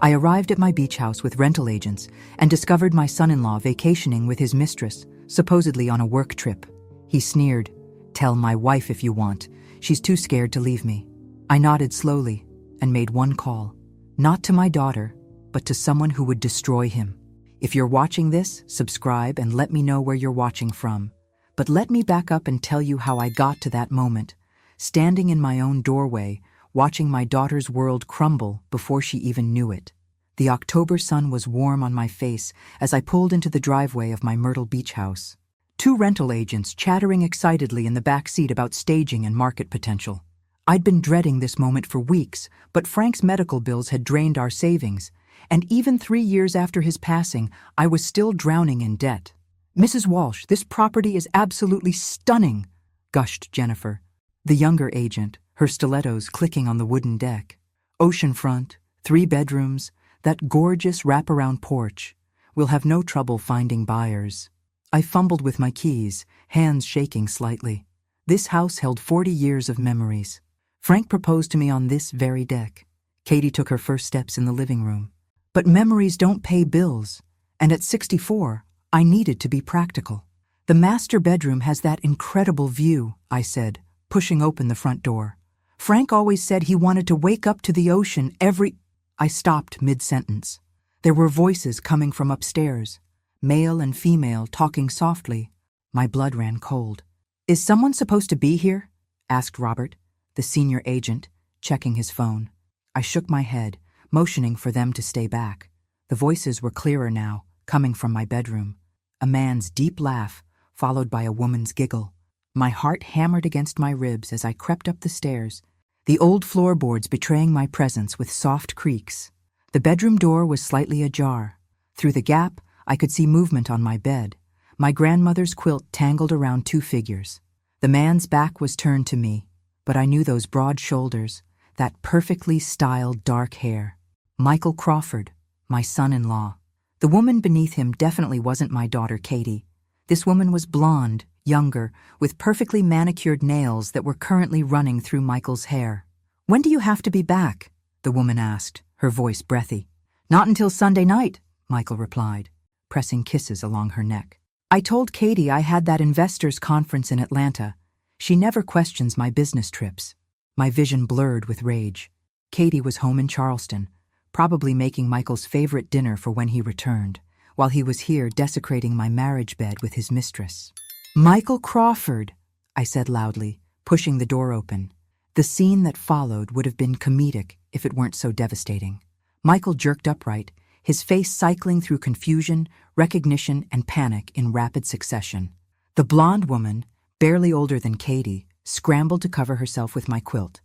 I arrived at my beach house with rental agents and discovered my son-in-law vacationing with his mistress, supposedly on a work trip. He sneered, "Tell my wife if you want. She's too scared to leave me." I nodded slowly and made one call, not to my daughter, but to someone who would destroy him. If you're watching this, subscribe and let me know where you're watching from. But let me back up and tell you how I got to that moment, standing in my own doorway, watching my daughter's world crumble before she even knew it. The October sun was warm on my face as I pulled into the driveway of my Myrtle Beach house. Two rental agents chattering excitedly in the back seat about staging and market potential. I'd been dreading this moment for weeks, but Frank's medical bills had drained our savings, and even 3 years after his passing, I was still drowning in debt. "Mrs. Walsh, this property is absolutely stunning," gushed Jennifer, the younger agent, her stilettos clicking on the wooden deck. "Oceanfront, 3 bedrooms, that gorgeous wraparound porch. We'll have no trouble finding buyers." I fumbled with my keys, hands shaking slightly. This house held 40 years of memories. Frank proposed to me on this very deck. Katie took her first steps in the living room. But memories don't pay bills, and at 64, I needed to be practical. "The master bedroom has that incredible view," I said, pushing open the front door. "Frank always said he wanted to wake up to the ocean every—" I stopped mid-sentence. There were voices coming from upstairs, male and female talking softly. My blood ran cold. "Is someone supposed to be here?" asked Robert, the senior agent, checking his phone. I shook my head, motioning for them to stay back. The voices were clearer now, coming from my bedroom. A man's deep laugh, followed by a woman's giggle. My heart hammered against my ribs as I crept up the stairs, the old floorboards betraying my presence with soft creaks. The bedroom door was slightly ajar. Through the gap, I could see movement on my bed, my grandmother's quilt tangled around 2 figures. The man's back was turned to me, but I knew those broad shoulders, that perfectly styled dark hair. Michael Crawford, my son-in-law. The woman beneath him definitely wasn't my daughter Katie. This woman was blonde, younger, with perfectly manicured nails that were currently running through Michael's hair. "When do you have to be back?" the woman asked, her voice breathy. "Not until Sunday night," Michael replied, pressing kisses along her neck. "I told Katie I had that investors' conference in Atlanta. She never questions my business trips." My vision blurred with rage. Katie was home in Charleston, probably making Michael's favorite dinner for when he returned, while he was here desecrating my marriage bed with his mistress. "Michael Crawford," I said loudly, pushing the door open. The scene that followed would have been comedic if it weren't so devastating. Michael jerked upright, his face cycling through confusion, recognition, and panic in rapid succession. The blonde woman, barely older than Katie, scrambled to cover herself with my quilt.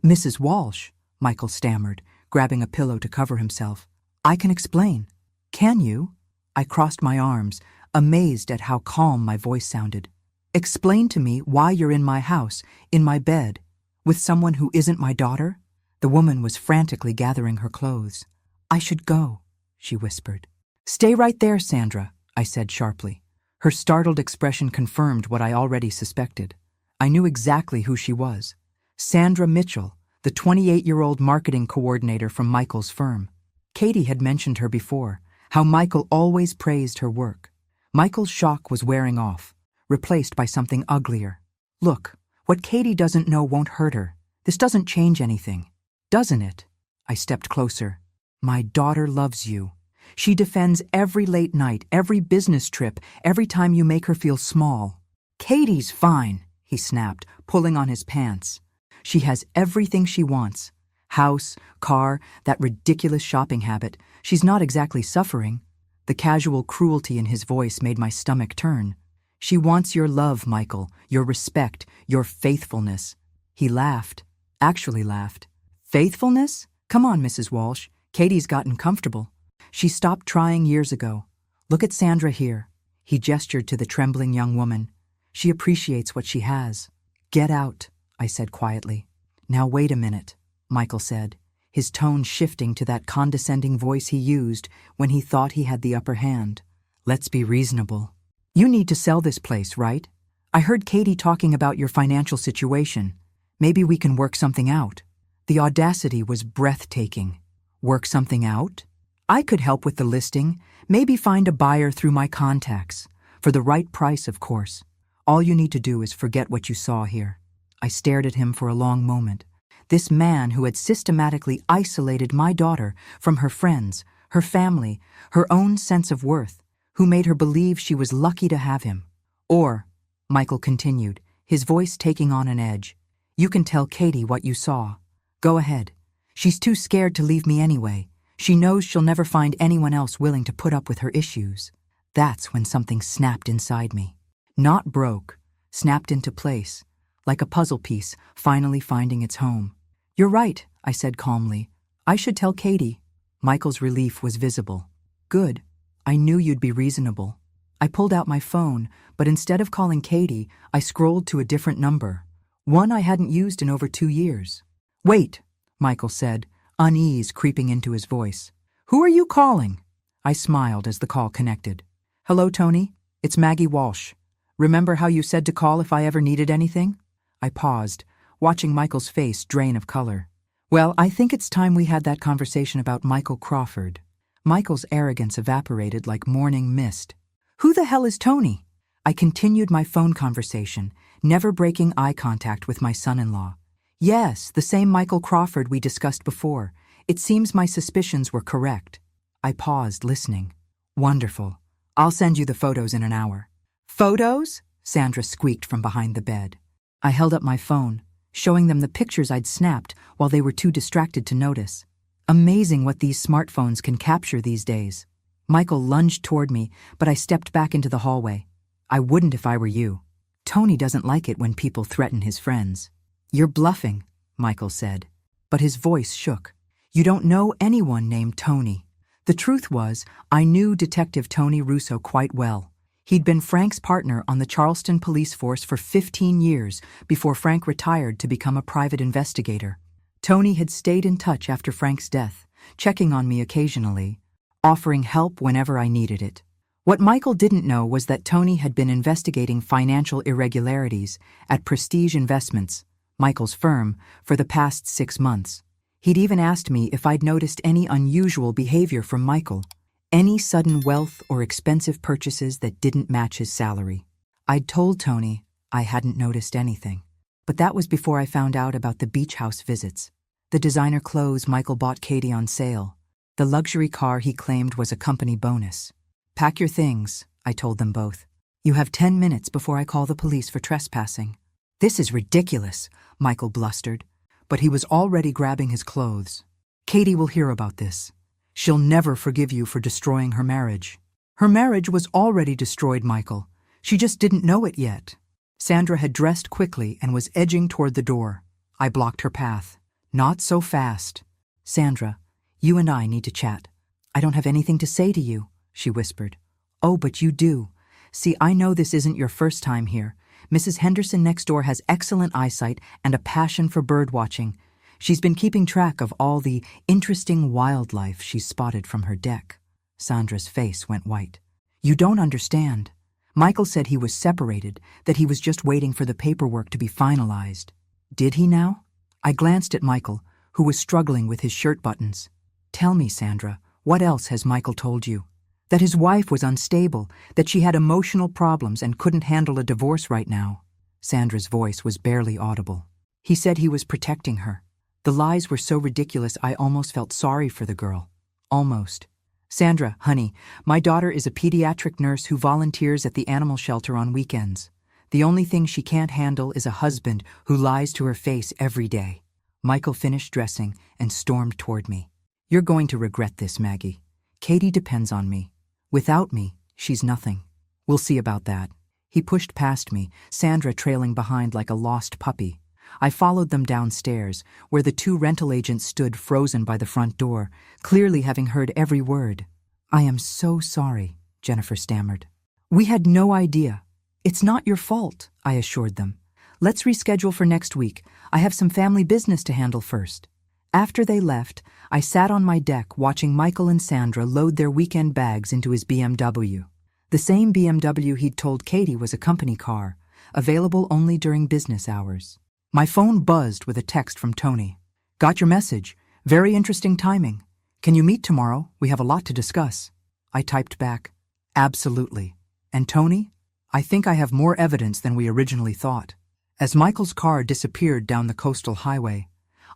"Mrs. Walsh," Michael stammered, grabbing a pillow to cover himself. "I can explain." "Can you?" I crossed my arms, amazed at how calm my voice sounded. "Explain to me why you're in my house, in my bed, with someone who isn't my daughter?" The woman was frantically gathering her clothes. "I should go," she whispered. "Stay right there, Sandra," I said sharply. Her startled expression confirmed what I already suspected. I knew exactly who she was. Sandra Mitchell, the 28-year-old marketing coordinator from Michael's firm. Katie had mentioned her before, how Michael always praised her work. Michael's shock was wearing off, replaced by something uglier. "Look, what Katie doesn't know won't hurt her. This doesn't change anything." "Doesn't it?" I stepped closer. "My daughter loves you. She defends every late night, every business trip, every time you make her feel small." "Katie's fine," he snapped, pulling on his pants. "She has everything she wants. House, car, that ridiculous shopping habit. She's not exactly suffering." The casual cruelty in his voice made my stomach turn. "She wants your love, Michael, your respect, your faithfulness." He laughed, actually laughed. "Faithfulness? Come on, Mrs. Walsh. Katie's gotten comfortable. She stopped trying years ago. Look at Sandra here." He gestured to the trembling young woman. "She appreciates what she has." "Get out," I said quietly. "Now wait a minute," Michael said, his tone shifting to that condescending voice he used when he thought he had the upper hand. "Let's be reasonable. You need to sell this place, right? I heard Katie talking about your financial situation. Maybe we can work something out." The audacity was breathtaking. Work something out? I could help with the listing, maybe find a buyer through my contacts. For the right price, of course. All you need to do is forget what you saw here. I stared at him for a long moment. This man who had systematically isolated my daughter from her friends, her family, her own sense of worth, who made her believe she was lucky to have him. Or, Michael continued, his voice taking on an edge, you can tell Katie what you saw. Go ahead. She's too scared to leave me anyway. She knows she'll never find anyone else willing to put up with her issues. That's when something snapped inside me. Not broke, snapped into place, like a puzzle piece finally finding its home. You're right, I said calmly. I should tell Katie. Michael's relief was visible. Good. I knew you'd be reasonable. I pulled out my phone, but instead of calling Katie, I scrolled to a different number. One I hadn't used in over 2 years. Wait, Michael said, unease creeping into his voice. Who are you calling? I smiled as the call connected. Hello, Tony. It's Maggie Walsh. Remember how you said to call if I ever needed anything? I paused, watching Michael's face drain of color. Well, I think it's time we had that conversation about Michael Crawford. Michael's arrogance evaporated like morning mist. Who the hell is Tony? I continued my phone conversation, never breaking eye contact with my son-in-law. Yes, the same Michael Crawford we discussed before. It seems my suspicions were correct. I paused, listening. Wonderful. I'll send you the photos in an hour. Photos? Sandra squeaked from behind the bed. I held up my phone, showing them the pictures I'd snapped while they were too distracted to notice. Amazing what these smartphones can capture these days. Michael lunged toward me, but I stepped back into the hallway. I wouldn't if I were you. Tony doesn't like it when people threaten his friends. You're bluffing, Michael said, but his voice shook. You don't know anyone named Tony. The truth was, I knew Detective Tony Russo quite well. He'd been Frank's partner on the Charleston police force for 15 years before Frank retired to become a private investigator. Tony had stayed in touch after Frank's death, checking on me occasionally, offering help whenever I needed it. What Michael didn't know was that Tony had been investigating financial irregularities at Prestige Investments, Michael's firm, for the past 6 months. He'd even asked me if I'd noticed any unusual behavior from Michael, any sudden wealth or expensive purchases that didn't match his salary. I'd told Tony I hadn't noticed anything, but that was before I found out about the beach house visits, the designer clothes Michael bought Katie on sale, the luxury car he claimed was a company bonus. Pack your things, I told them both. You have 10 minutes before I call the police for trespassing. This is ridiculous, Michael blustered, but he was already grabbing his clothes. Katie will hear about this. She'll never forgive you for destroying her marriage. Her marriage was already destroyed, Michael. She just didn't know it yet. Sandra had dressed quickly and was edging toward the door. I blocked her path. Not so fast. Sandra, you and I need to chat. I don't have anything to say to you, she whispered. Oh, but you do. See, I know this isn't your first time here. Mrs. Henderson next door has excellent eyesight and a passion for bird watching. She's been keeping track of all the interesting wildlife she's spotted from her deck. Sandra's face went white. You don't understand. Michael said he was separated, that he was just waiting for the paperwork to be finalized. Did he now? I glanced at Michael, who was struggling with his shirt buttons. Tell me, Sandra, what else has Michael told you? That his wife was unstable, that she had emotional problems and couldn't handle a divorce right now. Sandra's voice was barely audible. He said he was protecting her. The lies were so ridiculous I almost felt sorry for the girl. Almost. Sandra, honey, my daughter is a pediatric nurse who volunteers at the animal shelter on weekends. The only thing she can't handle is a husband who lies to her face every day. Michael finished dressing and stormed toward me. You're going to regret this, Maggie. Katie depends on me. Without me, she's nothing. We'll see about that. He pushed past me, Sandra trailing behind like a lost puppy. I followed them downstairs, where the 2 rental agents stood frozen by the front door, clearly having heard every word. I am so sorry, Jennifer stammered. We had no idea. It's not your fault, I assured them. Let's reschedule for next week. I have some family business to handle first. After they left, I sat on my deck watching Michael and Sandra load their weekend bags into his BMW. The same BMW he'd told Katie was a company car, available only during business hours. My phone buzzed with a text from Tony. Got your message. Very interesting timing. Can you meet tomorrow? We have a lot to discuss. I typed back, absolutely. And Tony? I think I have more evidence than we originally thought. As Michael's car disappeared down the coastal highway,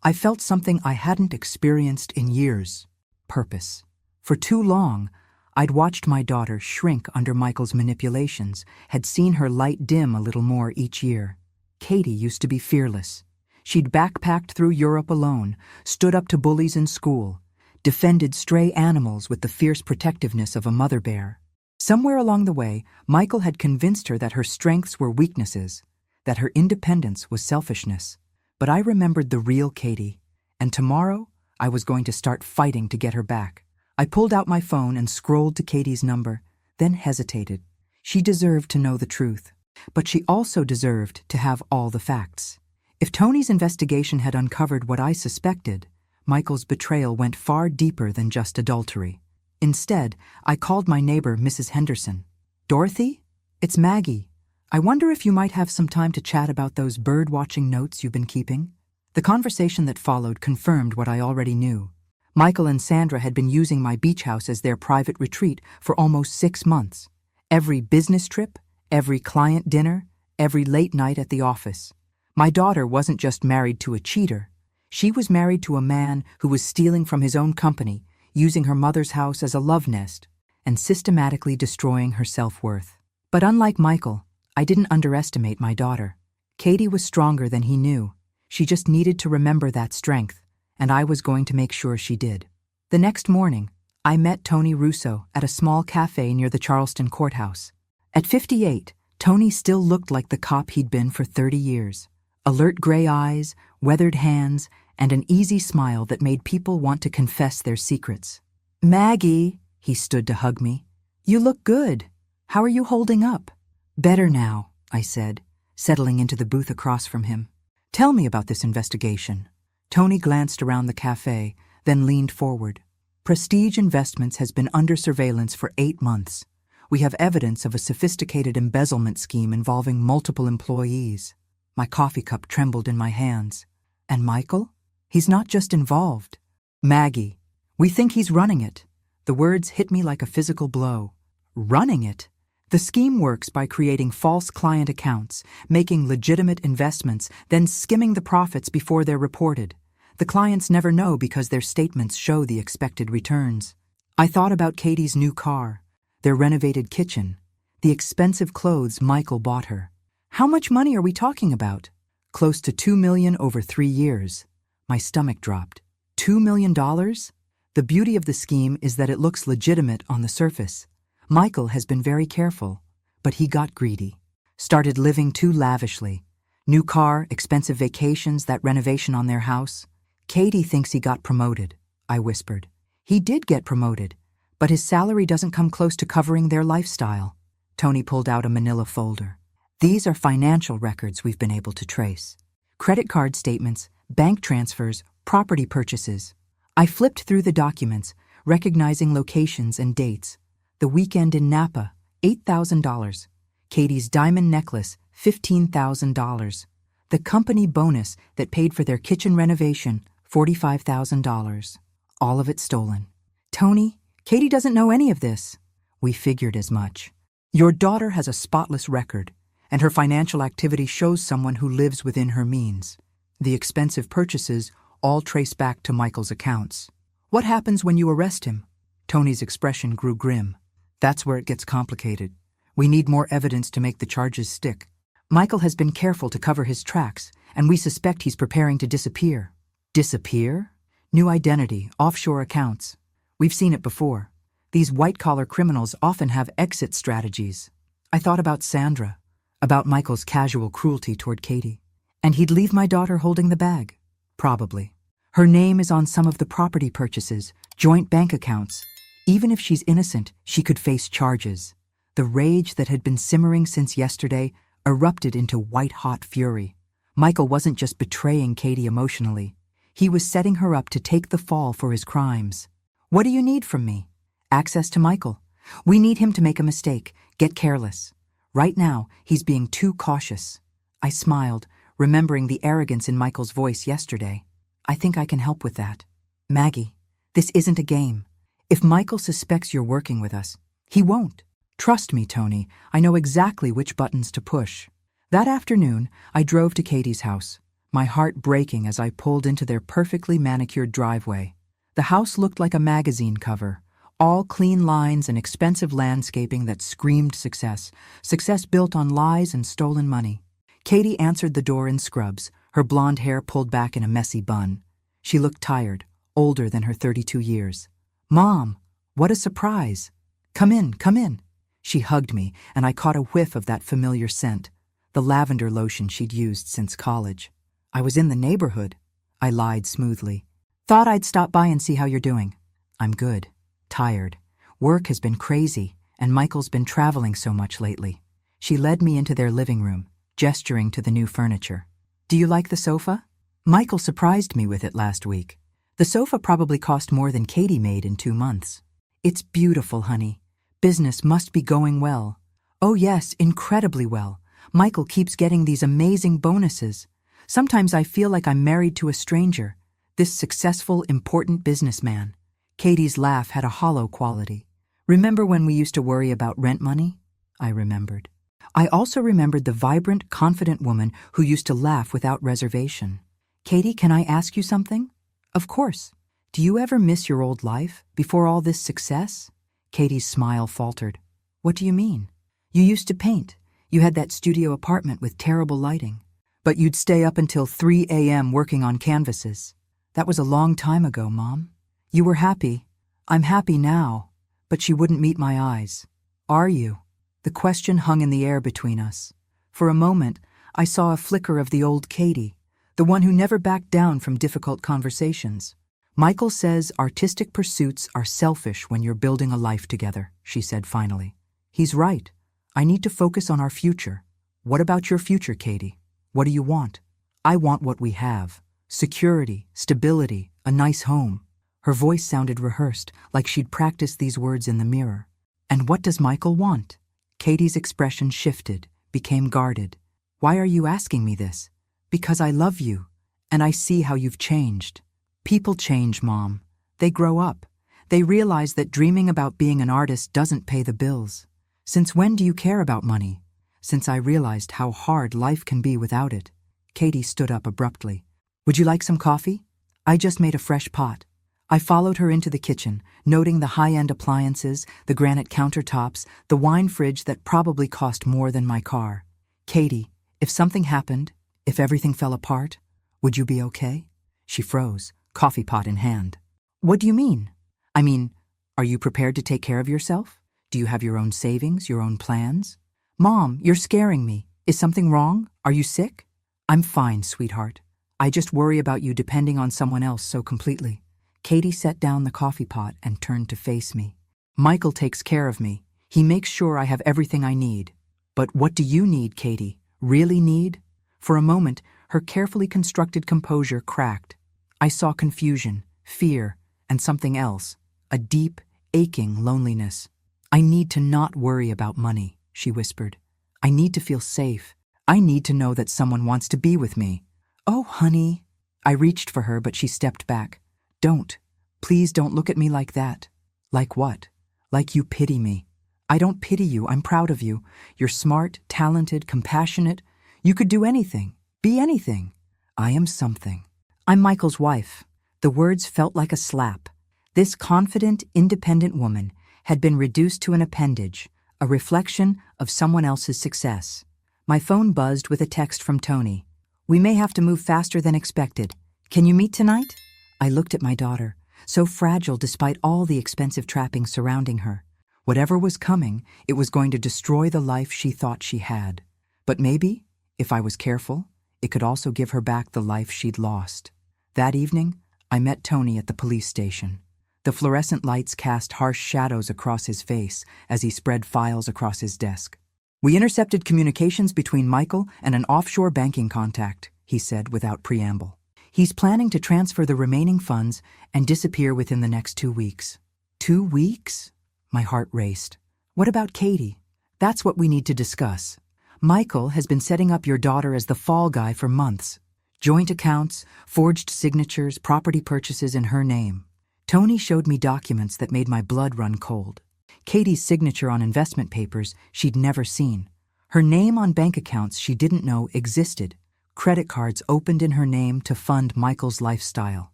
I felt something I hadn't experienced in years. Purpose. For too long, I'd watched my daughter shrink under Michael's manipulations, had seen her light dim a little more each year. Katie used to be fearless. She'd backpacked through Europe alone, stood up to bullies in school, defended stray animals with the fierce protectiveness of a mother bear. Somewhere along the way, Michael had convinced her that her strengths were weaknesses, that her independence was selfishness. But I remembered the real Katie, and tomorrow I was going to start fighting to get her back. I pulled out my phone and scrolled to Katie's number, then hesitated. She deserved to know the truth, but she also deserved to have all the facts. If Tony's investigation had uncovered what I suspected, Michael's betrayal went far deeper than just adultery. Instead, I called my neighbor, Mrs. Henderson. Dorothy? It's Maggie. I wonder if you might have some time to chat about those bird-watching notes you've been keeping? The conversation that followed confirmed what I already knew. Michael and Sandra had been using my beach house as their private retreat for almost 6 months. Every business trip, every client dinner, every late night at the office. My daughter wasn't just married to a cheater. She was married to a man who was stealing from his own company, using her mother's house as a love nest, and systematically destroying her self-worth. But unlike Michael, I didn't underestimate my daughter. Katie was stronger than he knew. She just needed to remember that strength, and I was going to make sure she did. The next morning, I met Tony Russo at a small cafe near the Charleston courthouse. At 58, Tony still looked like the cop he'd been for 30 years. Alert gray eyes, weathered hands, and an easy smile that made people want to confess their secrets. Maggie, he stood to hug me. You look good. How are you holding up? Better now, I said, settling into the booth across from him. Tell me about this investigation. Tony glanced around the cafe, then leaned forward. Prestige Investments has been under surveillance for 8 months. We have evidence of a sophisticated embezzlement scheme involving multiple employees. My coffee cup trembled in my hands. And Michael? He's not just involved. Maggie, we think he's running it. The words hit me like a physical blow. Running it? The scheme works by creating false client accounts, making legitimate investments, then skimming the profits before they're reported. The clients never know because their statements show the expected returns. I thought about Katie's new car, their renovated kitchen, the expensive clothes Michael bought her. How much money are we talking about? Close to $2 million over 3 years. My stomach dropped. $2 million? The beauty of the scheme is that it looks legitimate on the surface. Michael has been very careful, but he got greedy. Started living too lavishly. New car, expensive vacations, that renovation on their house. Katie thinks he got promoted, I whispered. He did get promoted, but his salary doesn't come close to covering their lifestyle. Tony pulled out a manila folder. These are financial records we've been able to trace. Credit card statements, bank transfers, property purchases. I flipped through the documents, recognizing locations and dates. The weekend in Napa, $8,000. Katie's diamond necklace, $15,000. The company bonus that paid for their kitchen renovation, $45,000. All of it stolen. Tony, Katie doesn't know any of this. We figured as much. Your daughter has a spotless record, and her financial activity shows someone who lives within her means. The expensive purchases all trace back to Michael's accounts. What happens when you arrest him? Tony's expression grew grim. That's where it gets complicated. We need more evidence to make the charges stick. Michael has been careful to cover his tracks, and we suspect he's preparing to disappear. Disappear? New identity, offshore accounts. We've seen it before. These white-collar criminals often have exit strategies. I thought about Sandra, about Michael's casual cruelty toward Katie. And he'd leave my daughter holding the bag. Probably. Her name is on some of the property purchases, joint bank accounts. Even if she's innocent, she could face charges. The rage that had been simmering since yesterday erupted into white-hot fury. Michael wasn't just betraying Katie emotionally. He was setting her up to take the fall for his crimes. What do you need from me? Access to Michael. We need him to make a mistake, get careless. Right now, he's being too cautious. I smiled, remembering the arrogance in Michael's voice yesterday. I think I can help with that. Maggie, This isn't a game. If Michael suspects you're working with us, he won't. Trust me, Tony, I know exactly which buttons to push. That afternoon, I drove to Katie's house, my heart breaking as I pulled into their perfectly manicured driveway. The house looked like a magazine cover, all clean lines and expensive landscaping that screamed success, success built on lies and stolen money. Katie answered the door in scrubs, her blonde hair pulled back in a messy bun. She looked tired, older than her 32 years. "Mom, what a surprise. Come in, come in." She hugged me, and I caught a whiff of that familiar scent, the lavender lotion she'd used since college. "I was in the neighborhood," I lied smoothly. "Thought I'd stop by and see how you're doing." "I'm good. Tired. Work has been crazy, and Michael's been traveling so much lately." She led me into their living room, gesturing to the new furniture. "Do you like the sofa? Michael surprised me with it last week. The sofa probably cost more than Katie made in 2 months. It's beautiful, honey. Business must be going well." "Oh yes, incredibly well. Michael keeps getting these amazing bonuses. Sometimes I feel like I'm married to a stranger, this successful, important businessman." Katie's laugh had a hollow quality. "Remember when we used to worry about rent money?" I remembered. I also remembered the vibrant, confident woman who used to laugh without reservation. "Katie, can I ask you something?" "Of course. Do you ever miss your old life, before all this success?" Katie's smile faltered. "What do you mean?" "You used to paint. You had that studio apartment with terrible lighting. But you'd stay up until 3 a.m. working on canvases. That was a long time ago, Mom. You were happy. I'm happy now." But she wouldn't meet my eyes. "Are you?" The question hung in the air between us. For a moment, I saw a flicker of the old Katie, the one who never backed down from difficult conversations. "Michael says artistic pursuits are selfish when you're building a life together," she said finally. "He's right. I need to focus on our future." "What about your future, Katie? What do you want?" "I want what we have. Security, stability, a nice home." Her voice sounded rehearsed, like she'd practiced these words in the mirror. "And what does Michael want?" Katie's expression shifted, became guarded. "Why are you asking me this?" "Because I love you, and I see how you've changed." "People change, Mom. They grow up. They realize that dreaming about being an artist doesn't pay the bills. Since when do you care about money?" "Since I realized how hard life can be without it." Katie stood up abruptly. "Would you like some coffee? I just made a fresh pot." I followed her into the kitchen, noting the high-end appliances, the granite countertops, the wine fridge that probably cost more than my car. "Katie, if something happened, if everything fell apart, would you be okay?" She froze, coffee pot in hand. "What do you mean?" "I mean, are you prepared to take care of yourself? Do you have your own savings, your own plans?" "Mom, you're scaring me. Is something wrong? Are you sick?" "I'm fine, sweetheart. I just worry about you depending on someone else so completely." Katie set down the coffee pot and turned to face me. "Michael takes care of me. He makes sure I have everything I need. But what do you need, Katie? Really need?" For a moment, her carefully constructed composure cracked. I saw confusion, fear, and something else, a deep, aching loneliness. "I need to not worry about money," she whispered. "I need to feel safe. I need to know that someone wants to be with me." "Oh, honey." I reached for her, but she stepped back. "Don't. Please don't look at me like that." "Like what?" "Like you pity me." "I don't pity you. I'm proud of you. You're smart, talented, compassionate. You could do anything. Be anything." "I am something. I'm Michael's wife." The words felt like a slap. This confident, independent woman had been reduced to an appendage, a reflection of someone else's success. My phone buzzed with a text from Tony. "We may have to move faster than expected. Can you meet tonight?" I looked at my daughter, so fragile despite all the expensive trappings surrounding her. Whatever was coming, it was going to destroy the life she thought she had. But maybe, if I was careful, it could also give her back the life she'd lost. That evening, I met Tony at the police station. The fluorescent lights cast harsh shadows across his face as he spread files across his desk. "We intercepted communications between Michael and an offshore banking contact," he said without preamble. "He's planning to transfer the remaining funds and disappear within the next 2 weeks." 2 weeks? My heart raced. "What about Katie?" "That's what we need to discuss. Michael has been setting up your daughter as the fall guy for months. Joint accounts, forged signatures, property purchases in her name. Tony showed me documents that made my blood run cold. Katie's signature on investment papers she'd never seen. Her name on bank accounts she didn't know existed. Credit cards opened in her name to fund Michael's lifestyle.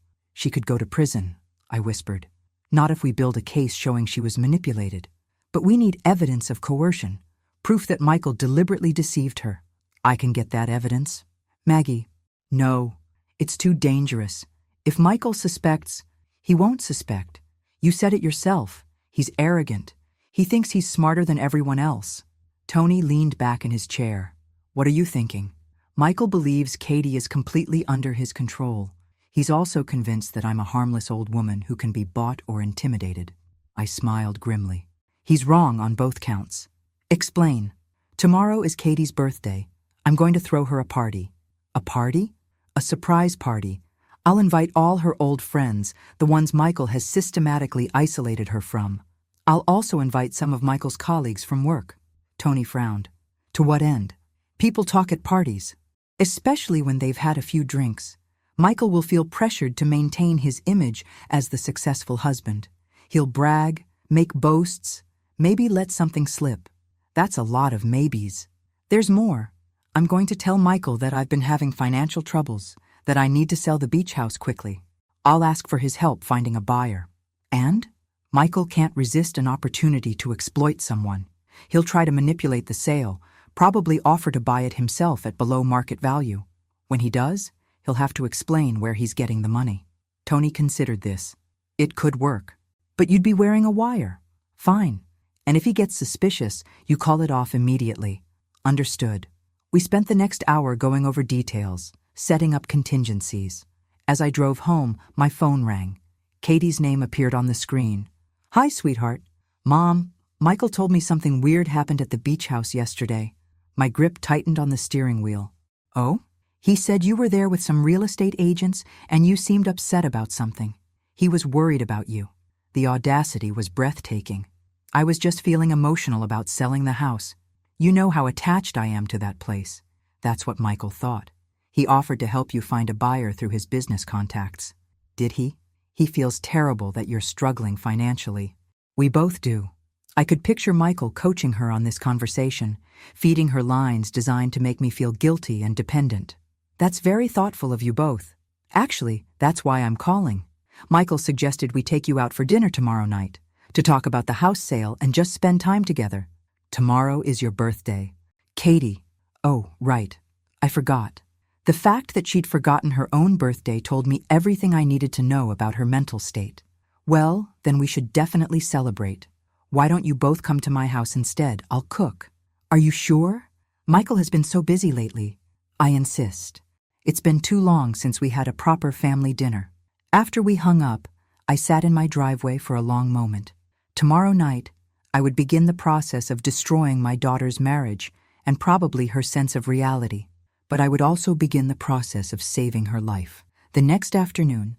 She could go to prison, I whispered. Not if we build a case showing she was manipulated. But we need evidence of coercion, proof that Michael deliberately deceived her. I can get that evidence. Maggie, no, it's too dangerous. If Michael suspects, he won't suspect. You said it yourself. He's arrogant. He thinks he's smarter than everyone else. Tony leaned back in his chair. What are you thinking? Michael believes Katie is completely under his control. He's also convinced that I'm a harmless old woman who can be bought or intimidated. I smiled grimly. He's wrong on both counts. Explain. Tomorrow is Katie's birthday. I'm going to throw her a party. A party? A surprise party. I'll invite all her old friends, the ones Michael has systematically isolated her from. I'll also invite some of Michael's colleagues from work. Tony frowned. To what end? People talk at parties, especially when they've had a few drinks. Michael will feel pressured to maintain his image as the successful husband. He'll brag, make boasts, maybe let something slip. That's a lot of maybes. There's more. I'm going to tell Michael that I've been having financial troubles, that I need to sell the beach house quickly. I'll ask for his help finding a buyer. And? Michael can't resist an opportunity to exploit someone. He'll try to manipulate the sale, probably offer to buy it himself at below market value. When he does, he'll have to explain where he's getting the money. Tony considered this. It could work. But you'd be wearing a wire. Fine. And if he gets suspicious, you call it off immediately. Understood. We spent the next hour going over details, setting up contingencies. As I drove home, my phone rang. Katie's name appeared on the screen. Hi, sweetheart. Mom, Michael told me something weird happened at the beach house yesterday. My grip tightened on the steering wheel. Oh? He said you were there with some real estate agents and you seemed upset about something. He was worried about you. The audacity was breathtaking. I was just feeling emotional about selling the house. You know how attached I am to that place. That's what Michael thought. He offered to help you find a buyer through his business contacts. Did he? He feels terrible that you're struggling financially. We both do. I could picture Michael coaching her on this conversation, feeding her lines designed to make me feel guilty and dependent. That's very thoughtful of you both. Actually, that's why I'm calling. Michael suggested we take you out for dinner tomorrow night, to talk about the house sale and just spend time together. Tomorrow is your birthday. Katie. Oh, right. I forgot. The fact that she'd forgotten her own birthday told me everything I needed to know about her mental state. Well, then we should definitely celebrate. Why don't you both come to my house instead? I'll cook. Are you sure? Michael has been so busy lately. I insist. It's been too long since we had a proper family dinner. After we hung up, I sat in my driveway for a long moment. Tomorrow night, I would begin the process of destroying my daughter's marriage and probably her sense of reality. But I would also begin the process of saving her life. The next afternoon,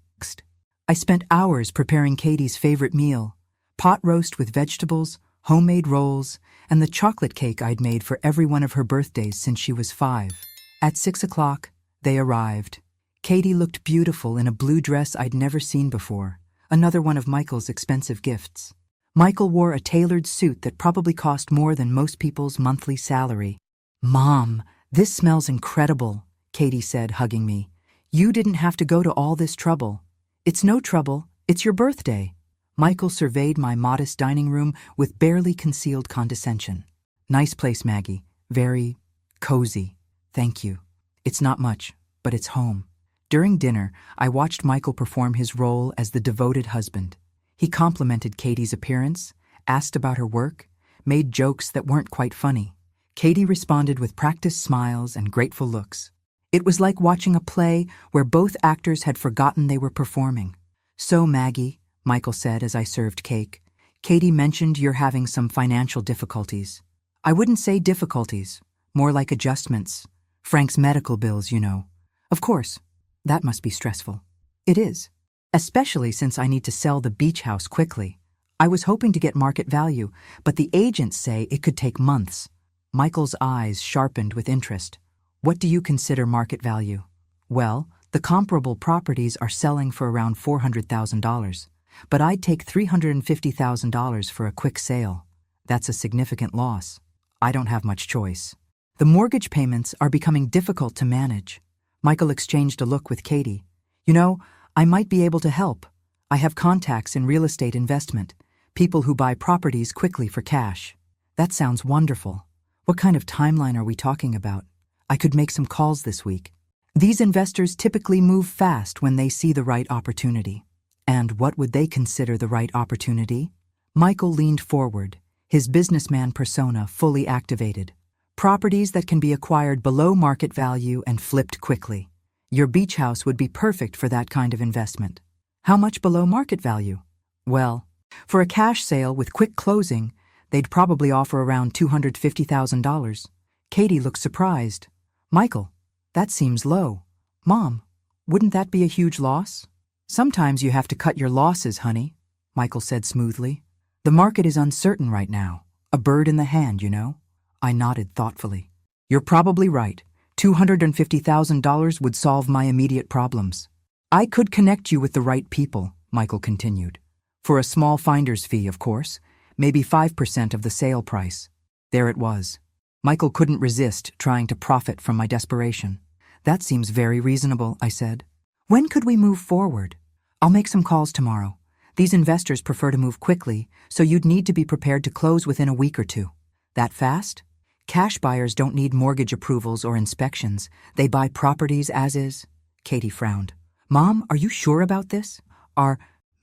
I spent hours preparing Katie's favorite meal, pot roast with vegetables, homemade rolls, and the chocolate cake I'd made for every one of her birthdays since she was 5. At 6 o'clock, they arrived. Katie looked beautiful in a blue dress I'd never seen before, another one of Michael's expensive gifts. Michael wore a tailored suit that probably cost more than most people's monthly salary. Mom, this smells incredible, Katie said, hugging me. You didn't have to go to all this trouble. It's no trouble, it's your birthday. Michael surveyed my modest dining room with barely concealed condescension. Nice place, Maggie. Very cozy. Thank you. It's not much, but it's home. During dinner, I watched Michael perform his role as the devoted husband. He complimented Katie's appearance, asked about her work, made jokes that weren't quite funny. Katie responded with practiced smiles and grateful looks. It was like watching a play where both actors had forgotten they were performing. So, Maggie, Michael said as I served cake, Katie mentioned you're having some financial difficulties. I wouldn't say difficulties, more like adjustments. Frank's medical bills, you know. Of course, that must be stressful. It is, especially since I need to sell the beach house quickly. I was hoping to get market value, but the agents say it could take months. Michael's eyes sharpened with interest. What do you consider market value? Well, the comparable properties are selling for around $400,000. But I'd take $350,000 for a quick sale. That's a significant loss. I don't have much choice. The mortgage payments are becoming difficult to manage. Michael exchanged a look with Katie. You know, I might be able to help. I have contacts in real estate investment, people who buy properties quickly for cash. That sounds wonderful. What kind of timeline are we talking about? I could make some calls this week. These investors typically move fast when they see the right opportunity. And what would they consider the right opportunity? Michael leaned forward, his businessman persona fully activated. Properties that can be acquired below market value and flipped quickly. Your beach house would be perfect for that kind of investment. How much below market value? Well, for a cash sale with quick closing, they'd probably offer around $250,000. Katie looked surprised. Michael, that seems low. Mom, wouldn't that be a huge loss? Sometimes you have to cut your losses, honey, Michael said smoothly. The market is uncertain right now. A bird in the hand, you know. I nodded thoughtfully. You're probably right. $250,000 would solve my immediate problems. I could connect you with the right people, Michael continued. For a small finder's fee, of course, maybe 5% of the sale price. There it was. Michael couldn't resist trying to profit from my desperation. That seems very reasonable, I said. When could we move forward? I'll make some calls tomorrow. These investors prefer to move quickly, so you'd need to be prepared to close within a week or two. That fast? Cash buyers don't need mortgage approvals or inspections. They buy properties as is. Katie frowned. Mom, are you sure about this?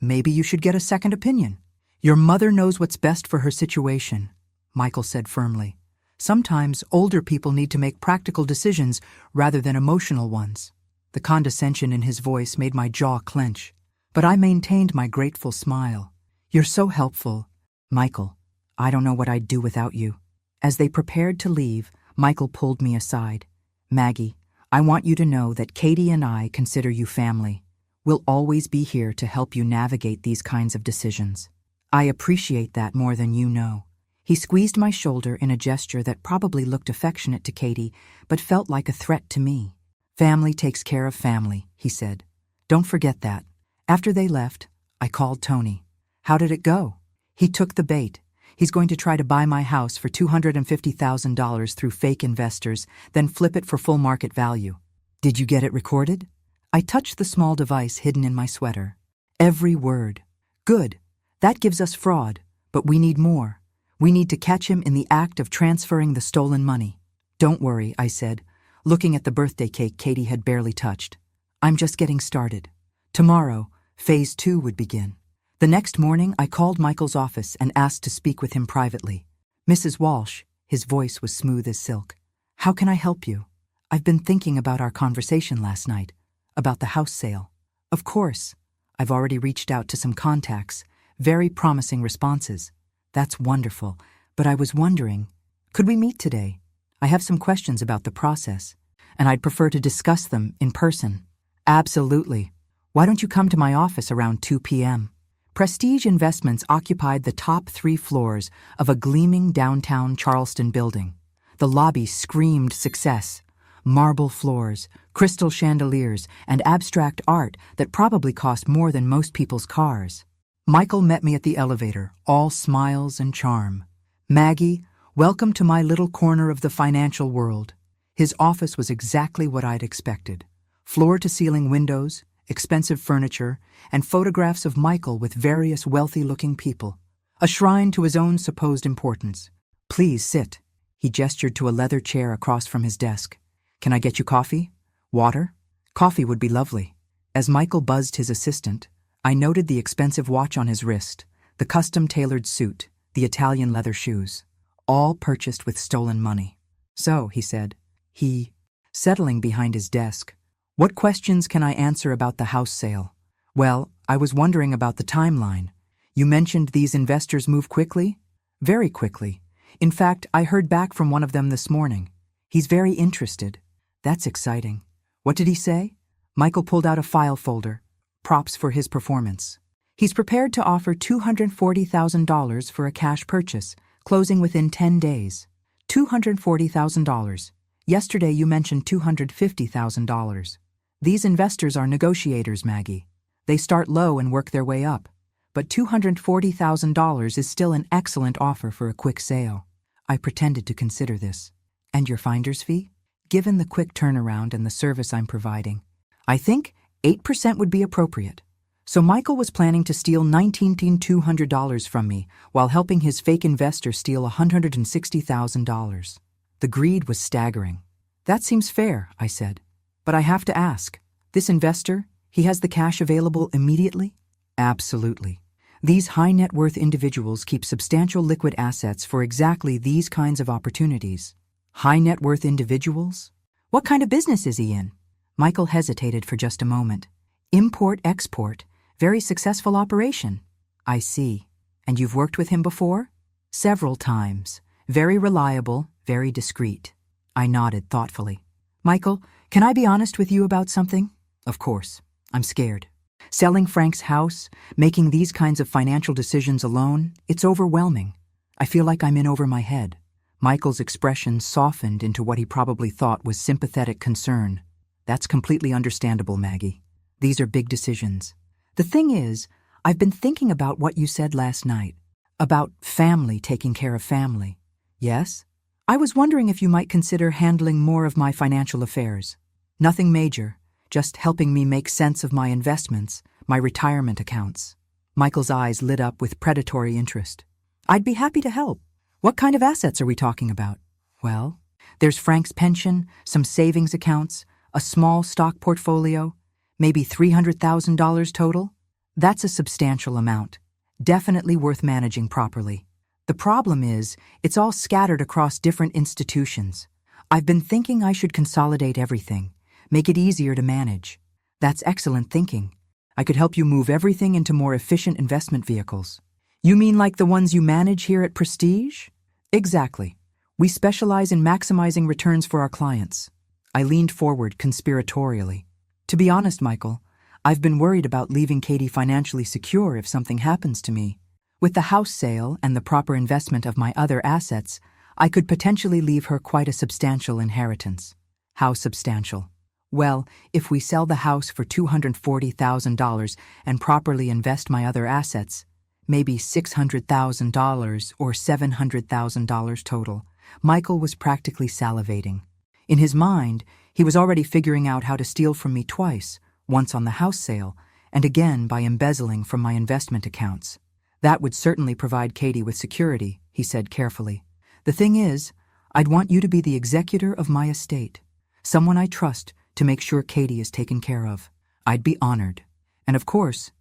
Maybe you should get a second opinion. Your mother knows what's best for her situation, Michael said firmly. Sometimes older people need to make practical decisions rather than emotional ones. The condescension in his voice made my jaw clench, but I maintained my grateful smile. You're so helpful. Michael, I don't know what I'd do without you. As they prepared to leave, Michael pulled me aside. Maggie, I want you to know that Katie and I consider you family. We'll always be here to help you navigate these kinds of decisions. I appreciate that more than you know. He squeezed my shoulder in a gesture that probably looked affectionate to Katie, but felt like a threat to me. Family takes care of family, he said. Don't forget that. After they left, I called Tony. How did it go? He took the bait. He's going to try to buy my house for $250,000 through fake investors, then flip it for full market value. Did you get it recorded? I touched the small device hidden in my sweater. Every word. Good. That gives us fraud, but we need more. We need to catch him in the act of transferring the stolen money. Don't worry, I said, looking at the birthday cake Katie had barely touched. I'm just getting started. Tomorrow, phase 2 would begin. The next morning, I called Michael's office and asked to speak with him privately. Mrs. Walsh, his voice was smooth as silk. How can I help you? I've been thinking about our conversation last night, about the house sale. Of course. I've already reached out to some contacts, very promising responses. That's wonderful, but I was wondering, could we meet today? I have some questions about the process, and I'd prefer to discuss them in person. Absolutely. Why don't you come to my office around 2 p.m.? Prestige Investments occupied the top 3 floors of a gleaming downtown Charleston building. The lobby screamed success. Marble floors, crystal chandeliers, and abstract art that probably cost more than most people's cars. Michael met me at the elevator, all smiles and charm. Maggie, welcome to my little corner of the financial world. His office was exactly what I'd expected. Floor-to-ceiling windows, expensive furniture, and photographs of Michael with various wealthy-looking people. A shrine to his own supposed importance. Please sit. He gestured to a leather chair across from his desk. Can I get you coffee? Water? Coffee would be lovely. As Michael buzzed his assistant, I noted the expensive watch on his wrist, the custom-tailored suit, the Italian leather shoes, all purchased with stolen money. So, he said, settling behind his desk, what questions can I answer about the house sale? Well, I was wondering about the timeline. You mentioned these investors move quickly? Very quickly. In fact, I heard back from one of them this morning. He's very interested. That's exciting. What did he say? Michael pulled out a file folder. Props for his performance. He's prepared to offer $240,000 for a cash purchase, closing within 10 days. $240,000. Yesterday you mentioned $250,000. These investors are negotiators, Maggie. They start low and work their way up. but $240,000 is still an excellent offer for a quick sale. I pretended to consider this. And your finder's fee? Given the quick turnaround and the service I'm providing, I think 8% would be appropriate. So Michael was planning to steal $19,200 from me while helping his fake investor steal $160,000. The greed was staggering. That seems fair, I said. But I have to ask, this investor, he has the cash available immediately? Absolutely. These high net worth individuals keep substantial liquid assets for exactly these kinds of opportunities. High net worth individuals? What kind of business is he in? Michael hesitated for just a moment. Import-export. Very successful operation. I see. And you've worked with him before? Several times. Very reliable, very discreet. I nodded thoughtfully. Michael, can I be honest with you about something? Of course. I'm scared. Selling Frank's house, making these kinds of financial decisions alone, it's overwhelming. I feel like I'm in over my head. Michael's expression softened into what he probably thought was sympathetic concern. That's completely understandable, Maggie. These are big decisions. The thing is, I've been thinking about what you said last night, about family taking care of family. Yes? I was wondering if you might consider handling more of my financial affairs. Nothing major, just helping me make sense of my investments, my retirement accounts. Michael's eyes lit up with predatory interest. I'd be happy to help. What kind of assets are we talking about? Well, there's Frank's pension, some savings accounts, a small stock portfolio, maybe $300,000 total. That's a substantial amount. Definitely worth managing properly. The problem is, it's all scattered across different institutions. I've been thinking I should consolidate everything, make it easier to manage. That's excellent thinking. I could help you move everything into more efficient investment vehicles. You mean like the ones you manage here at Prestige? Exactly. We specialize in maximizing returns for our clients. I leaned forward conspiratorially. To be honest, Michael, I've been worried about leaving Katie financially secure if something happens to me. With the house sale and the proper investment of my other assets, I could potentially leave her quite a substantial inheritance. How substantial? Well, if we sell the house for $240,000 and properly invest my other assets, maybe $600,000 or $700,000 total. Michael was practically salivating. In his mind, he was already figuring out how to steal from me twice, once on the house sale, and again by embezzling from my investment accounts. That would certainly provide Katie with security, he said carefully. The thing is, I'd want you to be the executor of my estate, someone I trust to make sure Katie is taken care of. I'd be honored. And of course,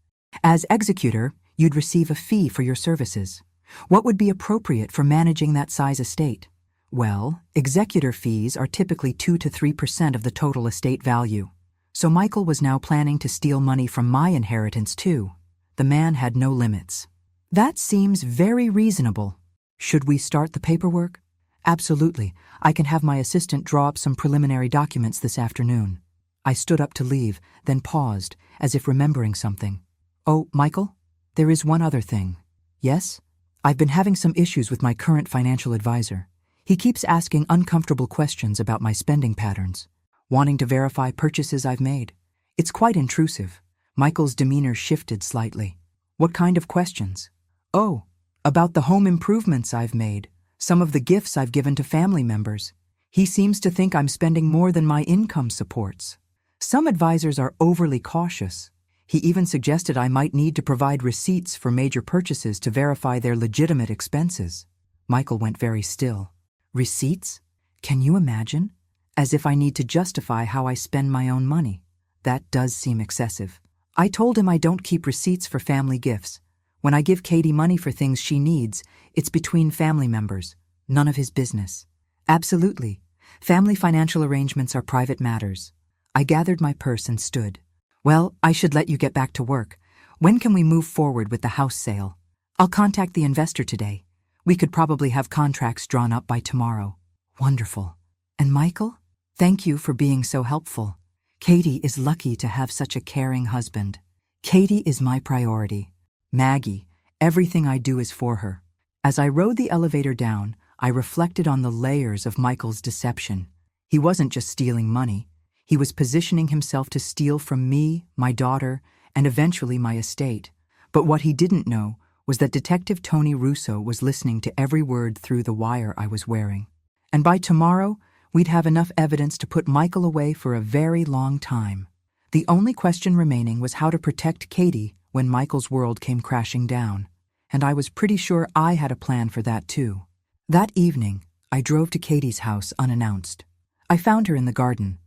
as executor, you'd receive a fee for your services. What would be appropriate for managing that size estate? Well, executor fees are typically 2 to 3% of the total estate value. So Michael was now planning to steal money from my inheritance too. The man had no limits. That seems very reasonable. Should we start the paperwork? Absolutely. I can have my assistant draw up some preliminary documents this afternoon. I stood up to leave, then paused, as if remembering something. Oh, Michael? There is one other thing. Yes? I've been having some issues with my current financial advisor. He keeps asking uncomfortable questions about my spending patterns, wanting to verify purchases I've made. It's quite intrusive. Michael's demeanor shifted slightly. What kind of questions? Oh, about the home improvements I've made, some of the gifts I've given to family members. He seems to think I'm spending more than my income supports. Some advisors are overly cautious. He even suggested I might need to provide receipts for major purchases to verify their legitimate expenses. Michael went very still. Receipts? Can you imagine? As if I need to justify how I spend my own money. That does seem excessive. I told him I don't keep receipts for family gifts. When I give Katie money for things she needs, it's between family members. None of his business. Absolutely. Family financial arrangements are private matters. I gathered my purse and stood. Well, I should let you get back to work. When can we move forward with the house sale? I'll contact the investor today. We could probably have contracts drawn up by tomorrow. Wonderful. And Michael? Thank you for being so helpful. Katie is lucky to have such a caring husband. Katie is my priority. Maggie, everything I do is for her. As I rode the elevator down, I reflected on the layers of Michael's deception. He wasn't just stealing money. He was positioning himself to steal from me, my daughter, and eventually my estate. But what he didn't know was that Detective Tony Russo was listening to every word through the wire I was wearing. And by tomorrow, we'd have enough evidence to put Michael away for a very long time. The only question remaining was how to protect Katie when Michael's world came crashing down. And I was pretty sure I had a plan for that too. That evening, I drove to Katie's house unannounced. I found her in the garden,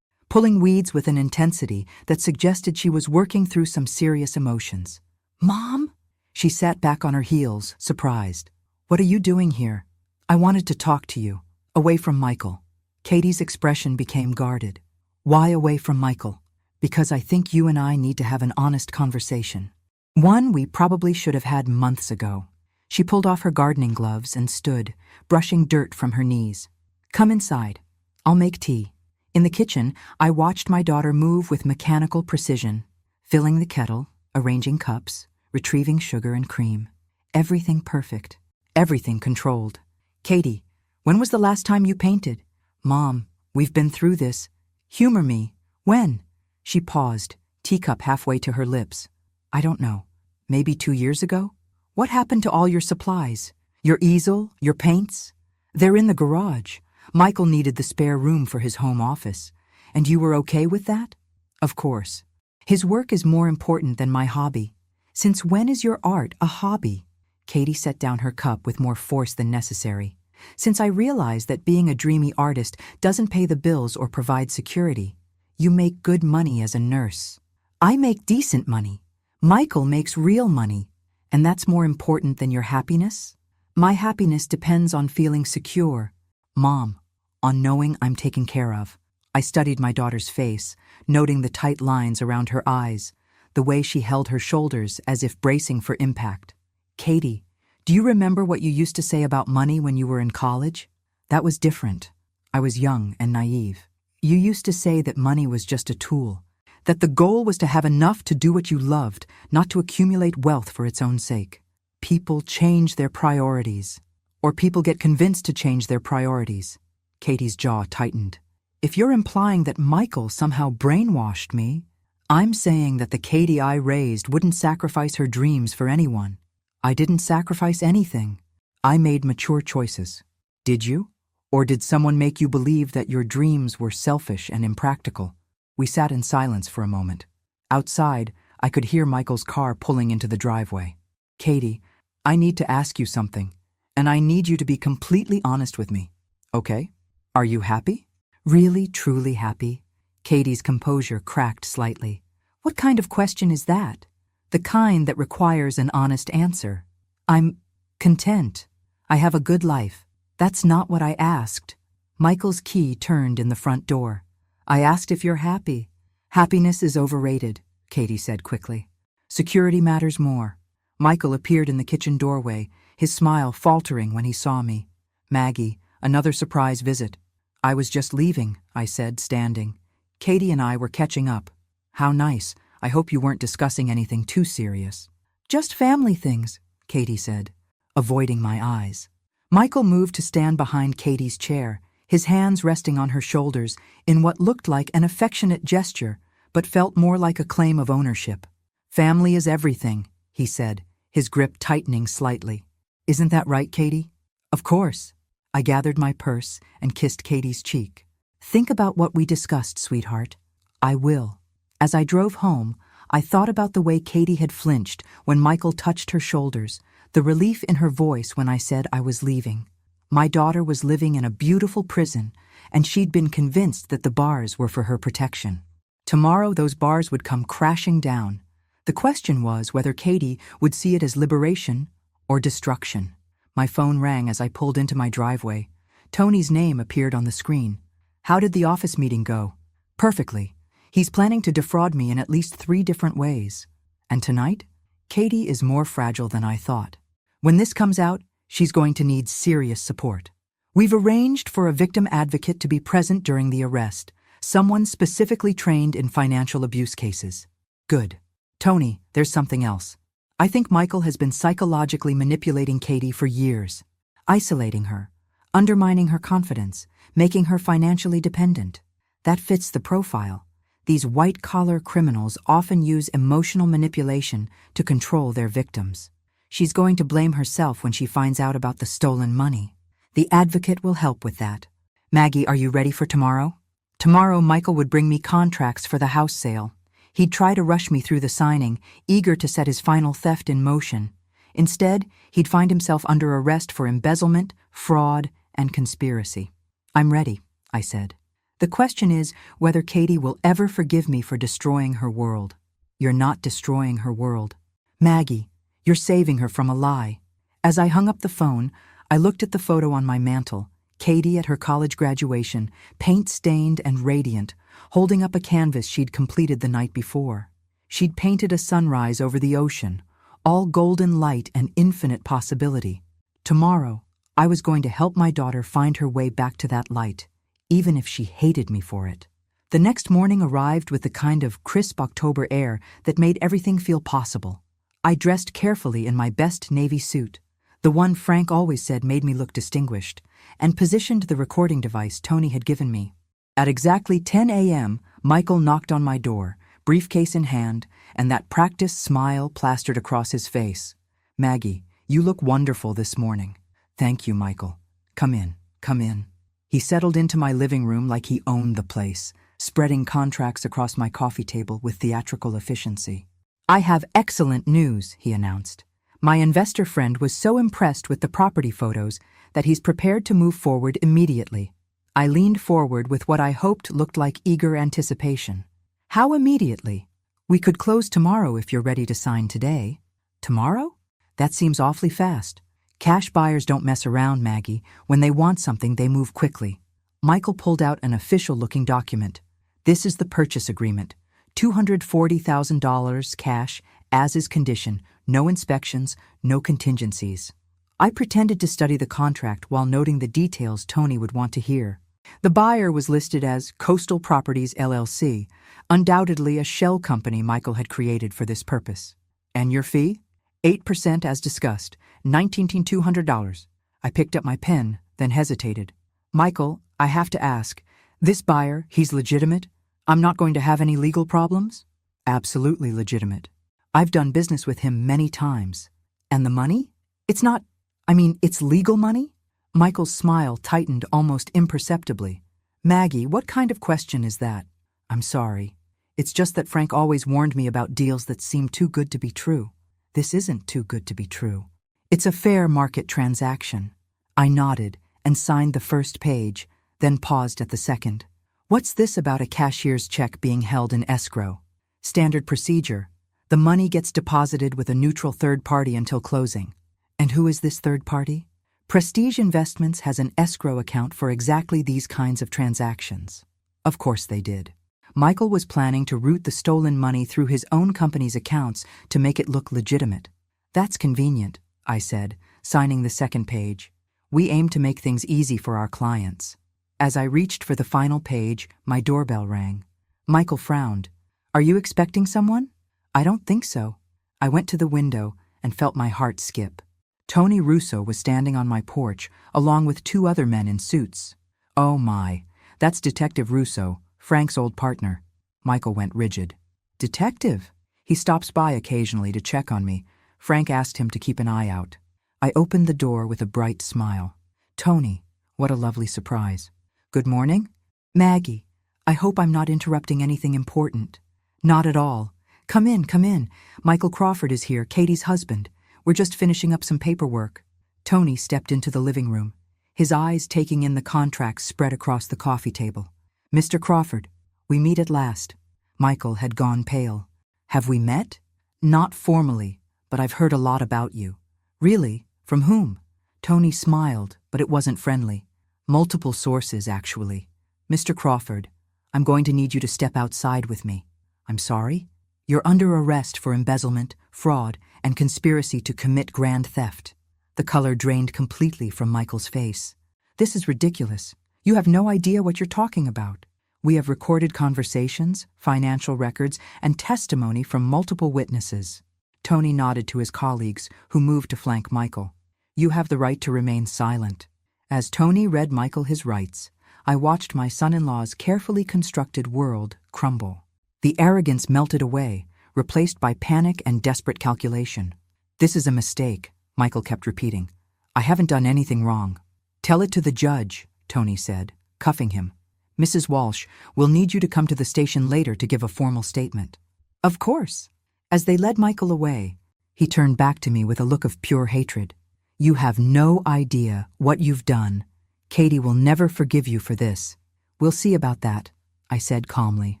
pulling weeds with an intensity that suggested she was working through some serious emotions. "Mom?" She sat back on her heels, surprised. "What are you doing here?" "I wanted to talk to you, away from Michael." Katie's expression became guarded. "Why away from Michael?" "Because I think you and I need to have an honest conversation. One we probably should have had months ago." She pulled off her gardening gloves and stood, brushing dirt from her knees. "Come inside. I'll make tea." In the kitchen, I watched my daughter move with mechanical precision, filling the kettle, arranging cups, retrieving sugar and cream. Everything perfect. Everything controlled. "Katie, when was the last time you painted?" "Mom, we've been through this. Humor me. When?" She paused, teacup halfway to her lips. "I don't know. Maybe 2 years ago?" "What happened to all your supplies? Your easel, your paints?" "They're in the garage. Michael needed the spare room for his home office. And you were okay with that?" "Of course. His work is more important than my hobby." "Since when is your art a hobby?" Katie set down her cup with more force than necessary. "Since I realized that being a dreamy artist doesn't pay the bills or provide security. You make good money as a nurse. I make decent money. Michael makes real money. And that's more important than your happiness? My happiness depends on feeling secure. Mom, on knowing I'm taken care of." I studied my daughter's face, noting the tight lines around her eyes, the way she held her shoulders as if bracing for impact. "Katie, do you remember what you used to say about money when you were in college?" "That was different. I was young and naive. You used to say that money was just a tool, that the goal was to have enough to do what you loved, not to accumulate wealth for its own sake. People change their priorities, or people get convinced to change their priorities." Katie's jaw tightened. "If you're implying that Michael somehow brainwashed me, I'm saying that the Katie I raised wouldn't sacrifice her dreams for anyone. I didn't sacrifice anything. I made mature choices. Did you? Or did someone make you believe that your dreams were selfish and impractical?" We sat in silence for a moment. Outside, I could hear Michael's car pulling into the driveway. "Katie, I need to ask you something, and I need you to be completely honest with me. Okay? Are you happy?" "Really, truly happy?" Katie's composure cracked slightly. "What kind of question is that?" "The kind that requires an honest answer. I'm content. I have a good life." "That's not what I asked." Michael's key turned in the front door. "I asked if you're happy." "Happiness is overrated," Katie said quickly. "Security matters more." Michael appeared in the kitchen doorway, his smile faltering when he saw me. "Maggie, another surprise visit." "I was just leaving," I said, standing. "Katie and I were catching up." "How nice. I hope you weren't discussing anything too serious." "Just family things," Katie said, avoiding my eyes. Michael moved to stand behind Katie's chair, his hands resting on her shoulders in what looked like an affectionate gesture, but felt more like a claim of ownership. "Family is everything," he said, his grip tightening slightly. "Isn't that right, Katie?" "Of course." I gathered my purse and kissed Katie's cheek. "Think about what we discussed, sweetheart." "I will." As I drove home, I thought about the way Katie had flinched when Michael touched her shoulders, the relief in her voice when I said I was leaving. My daughter was living in a beautiful prison, and she'd been convinced that the bars were for her protection. Tomorrow those bars would come crashing down. The question was whether Katie would see it as liberation or destruction. My phone rang as I pulled into my driveway. Tony's name appeared on the screen. "How did the office meeting go?" "Perfectly. He's planning to defraud me in at least 3 different ways. And tonight, Katie is more fragile than I thought. When this comes out, she's going to need serious support. We've arranged for a victim advocate to be present during the arrest, someone specifically trained in financial abuse cases." "Good. Tony, there's something else. I think Michael has been psychologically manipulating Katie for years, isolating her, undermining her confidence, making her financially dependent. That fits the profile. These white-collar criminals often use emotional manipulation to control their victims. She's going to blame herself when she finds out about the stolen money. The advocate will help with that. Maggie, are you ready for tomorrow? Tomorrow, Michael would bring me contracts for the house sale. He'd try to rush me through the signing, eager to set his final theft in motion. Instead, he'd find himself under arrest for embezzlement, fraud, and conspiracy. I'm ready, I said. The question is whether Katie will ever forgive me for destroying her world. You're not destroying her world. Maggie, you're saving her from a lie. As I hung up the phone, I looked at the photo on my mantel, Katie at her college graduation, paint-stained and radiant, holding up a canvas she'd completed the night before. She'd painted a sunrise over the ocean, all golden light and infinite possibility. Tomorrow, I was going to help my daughter find her way back to that light, even if she hated me for it. The next morning arrived with the kind of crisp October air that made everything feel possible. I dressed carefully in my best navy suit, the one Frank always said made me look distinguished, and positioned the recording device Tony had given me. At exactly 10 a.m., Michael knocked on my door, briefcase in hand, and that practiced smile plastered across his face. Maggie, you look wonderful this morning. Thank you, Michael. Come in, come in. He settled into my living room like he owned the place, spreading contracts across my coffee table with theatrical efficiency. I have excellent news, he announced. My investor friend was so impressed with the property photos that he's prepared to move forward immediately. I leaned forward with what I hoped looked like eager anticipation. How immediately? We could close tomorrow if you're ready to sign today. Tomorrow? That seems awfully fast. Cash buyers don't mess around, Maggie. When they want something, they move quickly. Michael pulled out an official-looking document. This is the purchase agreement. $240,000 cash, as is condition. No inspections, no contingencies. I pretended to study the contract while noting the details Tony would want to hear. The buyer was listed as Coastal Properties LLC, undoubtedly a shell company Michael had created for this purpose. And your fee? 8% as discussed, $19,200. I picked up my pen, then hesitated. Michael, I have to ask, this buyer, he's legitimate? I'm not going to have any legal problems? Absolutely legitimate. I've done business with him many times. And the money? It's legal money? Michael's smile tightened almost imperceptibly. Maggie, what kind of question is that? I'm sorry. It's just that Frank always warned me about deals that seem too good to be true. This isn't too good to be true. It's a fair market transaction. I nodded and signed the first page, then paused at the second. What's this about a cashier's check being held in escrow? Standard procedure. The money gets deposited with a neutral third party until closing. And who is this third party? Prestige Investments has an escrow account for exactly these kinds of transactions. Of course they did. Michael was planning to route the stolen money through his own company's accounts to make it look legitimate. That's convenient, I said, signing the second page. We aim to make things easy for our clients. As I reached for the final page, my doorbell rang. Michael frowned. Are you expecting someone? I don't think so. I went to the window and felt my heart skip. Tony Russo was standing on my porch, along with two other men in suits. Oh my, that's Detective Russo, Frank's old partner. Michael went rigid. Detective? He stops by occasionally to check on me. Frank asked him to keep an eye out. I opened the door with a bright smile. Tony, what a lovely surprise. Good morning? Maggie, I hope I'm not interrupting anything important. Not at all. Come in, come in. Michael Crawford is here, Katie's husband. We're just finishing up some paperwork. Tony stepped into the living room, his eyes taking in the contracts spread across the coffee table. Mr. Crawford, we meet at last. Michael had gone pale. Have we met? Not formally, but I've heard a lot about you. Really? From whom? Tony smiled, but it wasn't friendly. Multiple sources, actually. Mr. Crawford, I'm going to need you to step outside with me. I'm sorry? You're under arrest for embezzlement, fraud, and conspiracy to commit grand theft. The color drained completely from Michael's face. This is ridiculous. You have no idea what you're talking about. We have recorded conversations, financial records, and testimony from multiple witnesses. Tony nodded to his colleagues, who moved to flank Michael. You have the right to remain silent. As Tony read Michael his rights, I watched my son-in-law's carefully constructed world crumble. The arrogance melted away, replaced by panic and desperate calculation. "This is a mistake," Michael kept repeating. "I haven't done anything wrong." "Tell it to the judge," Tony said, cuffing him. "Mrs. Walsh, we'll need you to come to the station later to give a formal statement." "Of course." As they led Michael away, he turned back to me with a look of pure hatred. "You have no idea what you've done. Katie will never forgive you for this." "We'll see about that," I said calmly.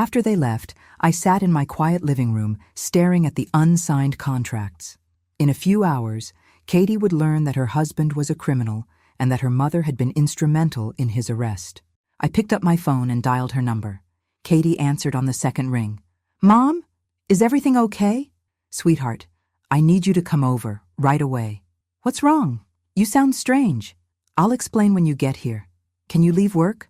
After they left, I sat in my quiet living room, staring at the unsigned contracts. In a few hours, Katie would learn that her husband was a criminal and that her mother had been instrumental in his arrest. I picked up my phone and dialed her number. Katie answered on the second ring. "Mom, is everything okay?" "Sweetheart, I need you to come over, right away." "What's wrong? You sound strange." "I'll explain when you get here. Can you leave work?"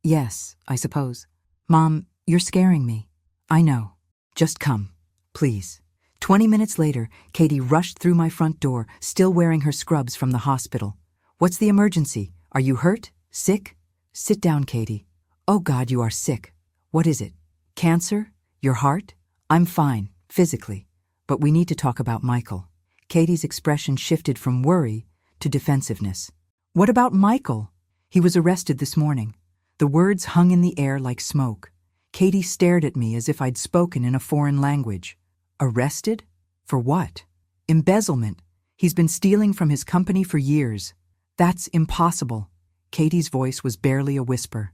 Yes, I suppose." "Mom, you're scaring me." "I know. Just come, please." 20 minutes later, Katie rushed through my front door, still wearing her scrubs from the hospital. "What's the emergency? Are you hurt? Sick?" "Sit down, Katie." "Oh God, you are sick. What is it? Cancer? Your heart?" "I'm fine, physically. But we need to talk about Michael." Katie's expression shifted from worry to defensiveness. "What about Michael? He was arrested this morning." The words hung in the air like smoke. Katie stared at me as if I'd spoken in a foreign language. "Arrested? For what?" "Embezzlement. He's been stealing from his company for years." "That's impossible." Katie's voice was barely a whisper.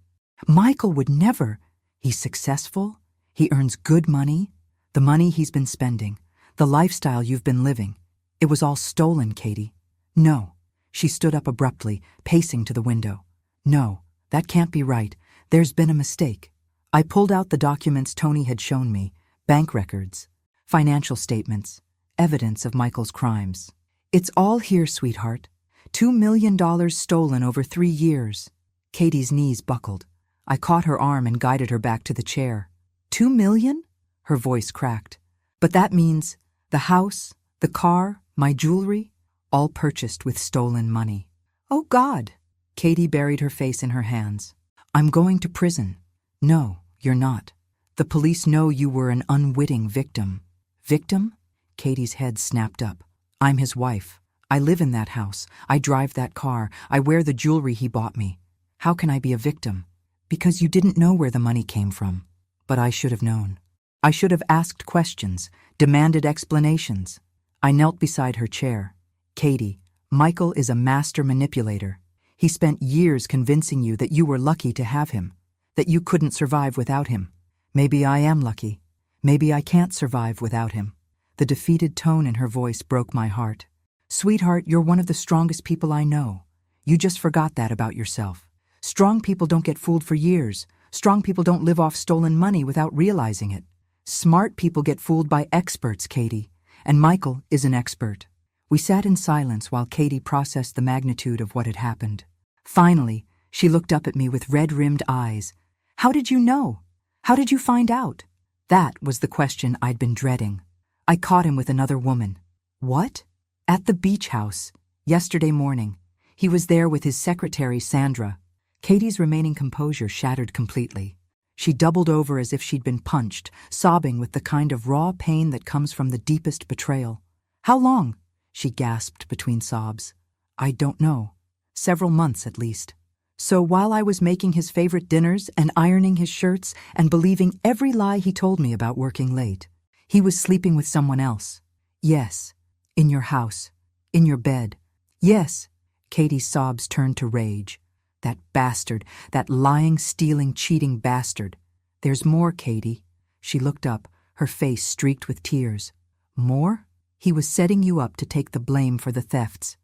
"Michael would never. He's successful. He earns good money. The money he's been spending. The lifestyle you've been living. It was all stolen, Katie." "No." She stood up abruptly, pacing to the window. "No, that can't be right. There's been a mistake." I pulled out the documents Tony had shown me, bank records, financial statements, evidence of Michael's crimes. "It's all here, sweetheart. $2 million stolen over 3 years. Katie's knees buckled. I caught her arm and guided her back to the chair. $2 million? Her voice cracked. "But that means the house, the car, my jewelry, all purchased with stolen money." "Oh, God." Katie buried her face in her hands. "I'm going to prison." "No, you're not. The police know you were an unwitting victim." "Victim?" Katie's head snapped up. "I'm his wife. I live in that house. I drive that car. I wear the jewelry he bought me. How can I be a victim?" "Because you didn't know where the money came from." "But I should have known. I should have asked questions, demanded explanations." I knelt beside her chair. "Katie, Michael is a master manipulator. He spent years convincing you that you were lucky to have him, that you couldn't survive without him. Maybe I am lucky. Maybe I can't survive without him." The defeated tone in her voice broke my heart. "Sweetheart, you're one of the strongest people I know. You just forgot that about yourself. Strong people don't get fooled for years. Strong people don't live off stolen money without realizing it. Smart people get fooled by experts, Katie. And Michael is an expert." We sat in silence while Katie processed the magnitude of what had happened. Finally, she looked up at me with red-rimmed eyes. "How did you know? How did you find out?" That was the question I'd been dreading. "I caught him with another woman." "What?" "At the beach house, yesterday morning. He was there with his secretary, Sandra." Katie's remaining composure shattered completely. She doubled over as if she'd been punched, sobbing with the kind of raw pain that comes from the deepest betrayal. "How long?" she gasped between sobs. "I don't know. Several months at least." "So while I was making his favorite dinners and ironing his shirts and believing every lie he told me about working late, he was sleeping with someone else?" "Yes. In your house. In your bed." "Yes." Katie's sobs turned to rage. "That bastard, that lying, stealing, cheating bastard. There's more, Katie." She looked up, her face streaked with tears. "More? He was setting you up to take the blame for the thefts.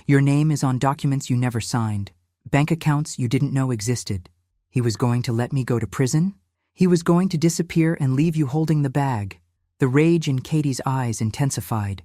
Your name is on documents you never signed, bank accounts you didn't know existed. He was going to let me go to prison? He was going to disappear and leave you holding the bag." The rage in Katie's eyes intensified.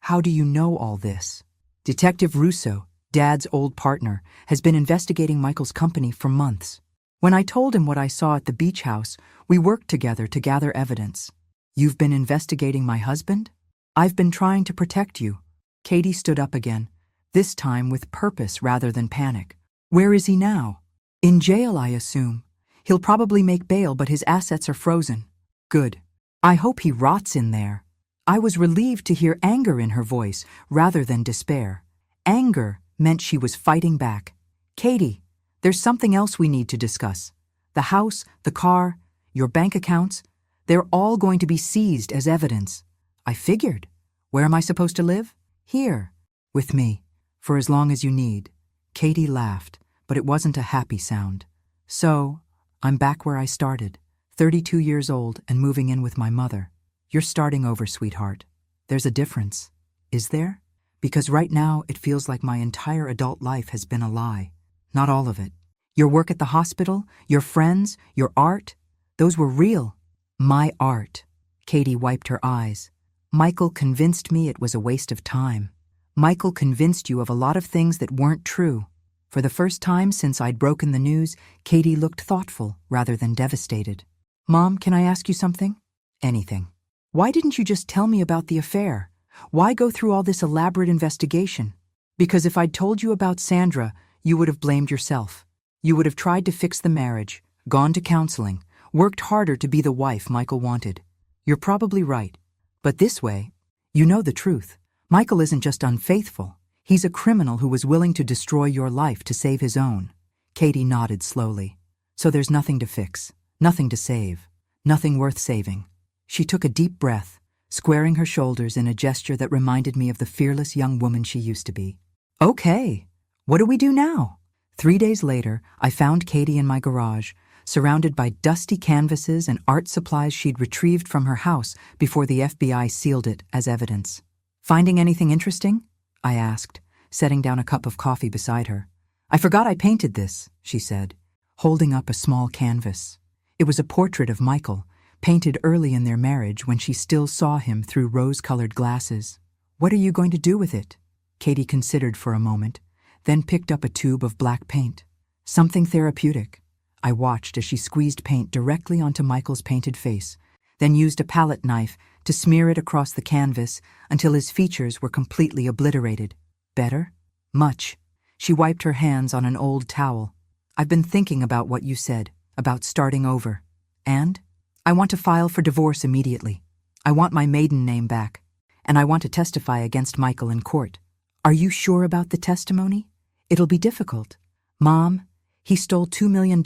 "How do you know all this?" "Detective Russo, Dad's old partner, has been investigating Michael's company for months. When I told him what I saw at the beach house, we worked together to gather evidence." "You've been investigating my husband?" "I've been trying to protect you." Katie stood up again, this time with purpose rather than panic. "Where is he now?" "In jail, I assume. He'll probably make bail, but his assets are frozen. Good. I hope he rots in there. I was relieved to hear anger in her voice rather than despair. Anger meant she was fighting back. Katie, there's something else we need to discuss. The house, the car, your bank accounts, they're all going to be seized as evidence. I figured. Where am I supposed to live? Here. With me. For as long as you need. Katie laughed, but it wasn't a happy sound. So, I'm back where I started, 32 years old and moving in with my mother. You're starting over, sweetheart. There's a difference. Is there? Because right now it feels like my entire adult life has been a lie. Not all of it. Your work at the hospital, your friends, your art, those were real. My art. Katie wiped her eyes. Michael convinced me it was a waste of time. Michael convinced you of a lot of things that weren't true. For the first time since I'd broken the news, Katie looked thoughtful rather than devastated. Mom, can I ask you something? Anything. Why didn't you just tell me about the affair? Why go through all this elaborate investigation? Because if I'd told you about Sandra, you would have blamed yourself. You would have tried to fix the marriage, gone to counseling, worked harder to be the wife Michael wanted. You're probably right. But this way, you know the truth. Michael isn't just unfaithful. He's a criminal who was willing to destroy your life to save his own. Katie nodded slowly. So there's nothing to fix, nothing to save, nothing worth saving. She took a deep breath, squaring her shoulders in a gesture that reminded me of the fearless young woman she used to be. Okay, what do we do now? 3 days later, I found Katie in my garage, surrounded by dusty canvases and art supplies she'd retrieved from her house before the FBI sealed it as evidence. Finding anything interesting? I asked, setting down a cup of coffee beside her. I forgot I painted this, she said, holding up a small canvas. It was a portrait of Michael, painted early in their marriage when she still saw him through rose-colored glasses. What are you going to do with it? Katie considered for a moment, then picked up a tube of black paint. Something therapeutic. I watched as she squeezed paint directly onto Michael's painted face, then used a palette knife to smear it across the canvas until his features were completely obliterated. Better? Much. She wiped her hands on an old towel. I've been thinking about what you said, about starting over. And? I want to file for divorce immediately. I want my maiden name back. And I want to testify against Michael in court. Are you sure about the testimony? It'll be difficult. Mom, he stole $2 million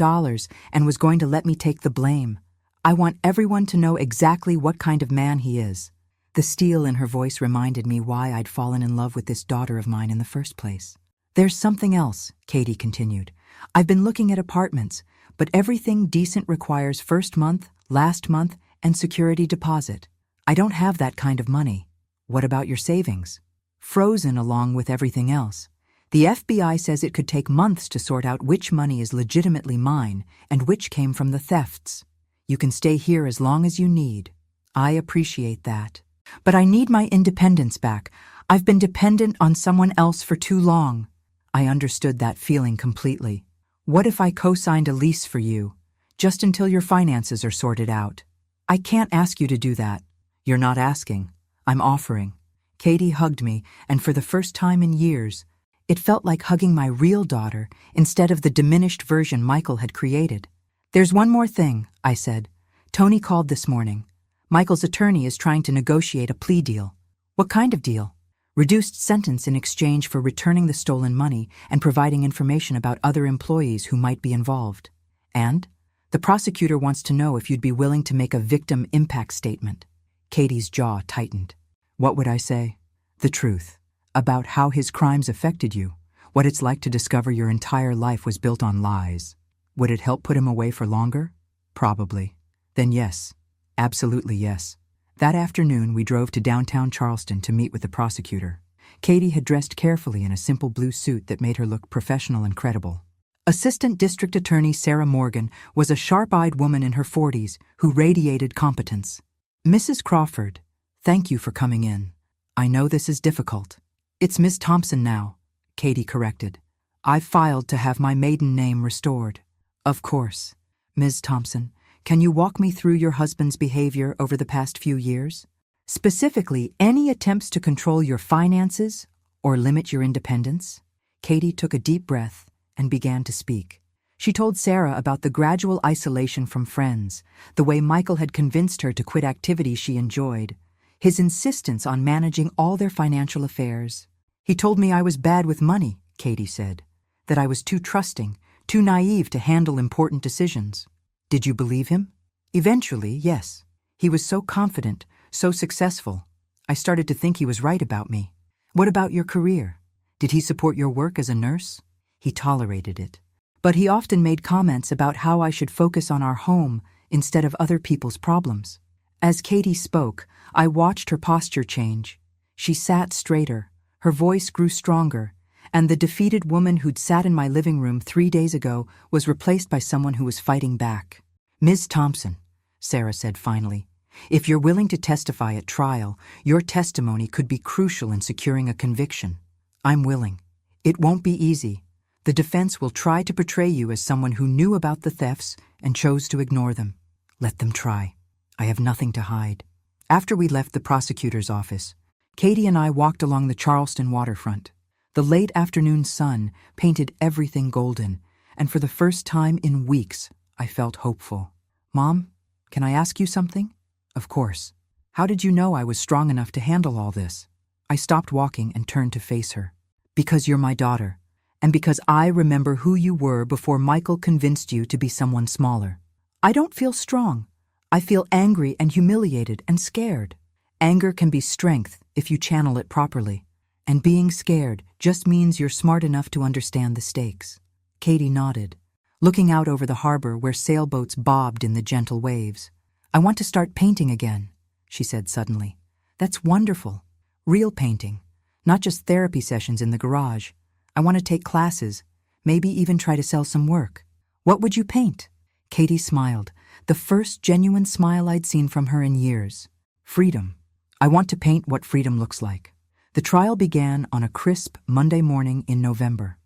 and was going to let me take the blame. I want everyone to know exactly what kind of man he is. The steel in her voice reminded me why I'd fallen in love with this daughter of mine in the first place. There's something else, Katie continued. I've been looking at apartments, but everything decent requires first month, last month, and security deposit. I don't have that kind of money. What about your savings? Frozen along with everything else. The FBI says it could take months to sort out which money is legitimately mine and which came from the thefts. You can stay here as long as you need. I appreciate that. But I need my independence back. I've been dependent on someone else for too long. I understood that feeling completely. What if I co-signed a lease for you, just until your finances are sorted out? I can't ask you to do that. You're not asking. I'm offering. Katie hugged me, and for the first time in years, it felt like hugging my real daughter instead of the diminished version Michael had created. There's one more thing, I said. Tony called this morning. Michael's attorney is trying to negotiate a plea deal. What kind of deal? Reduced sentence in exchange for returning the stolen money and providing information about other employees who might be involved. And the prosecutor wants to know if you'd be willing to make a victim impact statement. Katie's jaw tightened. What would I say? The truth. About how his crimes affected you. What it's like to discover your entire life was built on lies. Would it help put him away for longer? Probably. Then yes. Absolutely yes. That afternoon, we drove to downtown Charleston to meet with the prosecutor. Katie had dressed carefully in a simple blue suit that made her look professional and credible. Assistant District Attorney Sarah Morgan was a sharp-eyed woman in her 40s who radiated competence. Mrs. Crawford, thank you for coming in. I know this is difficult. It's Ms. Thompson now, Katie corrected. I've filed to have my maiden name restored. Of course. Ms. Thompson, can you walk me through your husband's behavior over the past few years? Specifically, any attempts to control your finances or limit your independence? Katie took a deep breath and began to speak. She told Sarah about the gradual isolation from friends, the way Michael had convinced her to quit activities she enjoyed, his insistence on managing all their financial affairs. He told me I was bad with money, Katie said, that I was too trusting, too naive to handle important decisions. Did you believe him? Eventually, yes. He was so confident, so successful. I started to think he was right about me. What about your career? Did he support your work as a nurse? He tolerated it. But he often made comments about how I should focus on our home instead of other people's problems. As Katie spoke, I watched her posture change. She sat straighter, her voice grew stronger, and the defeated woman who'd sat in my living room 3 days ago was replaced by someone who was fighting back. Ms. Thompson, Sarah said finally, if you're willing to testify at trial, your testimony could be crucial in securing a conviction. I'm willing. It won't be easy. The defense will try to portray you as someone who knew about the thefts and chose to ignore them. Let them try. I have nothing to hide. After we left the prosecutor's office, Katie and I walked along the Charleston waterfront. The late afternoon sun painted everything golden, and for the first time in weeks, I felt hopeful. Mom, can I ask you something? Of course. How did you know I was strong enough to handle all this? I stopped walking and turned to face her. Because you're my daughter, and because I remember who you were before Michael convinced you to be someone smaller. I don't feel strong. I feel angry and humiliated and scared. Anger can be strength if you channel it properly, and being scared just means you're smart enough to understand the stakes. Katie nodded, looking out over the harbor where sailboats bobbed in the gentle waves. I want to start painting again, she said suddenly. That's wonderful. Real painting, not just therapy sessions in the garage. I want to take classes, maybe even try to sell some work. What would you paint? Katie smiled, the first genuine smile I'd seen from her in years. Freedom. I want to paint what freedom looks like. The trial began on a crisp Monday morning in November.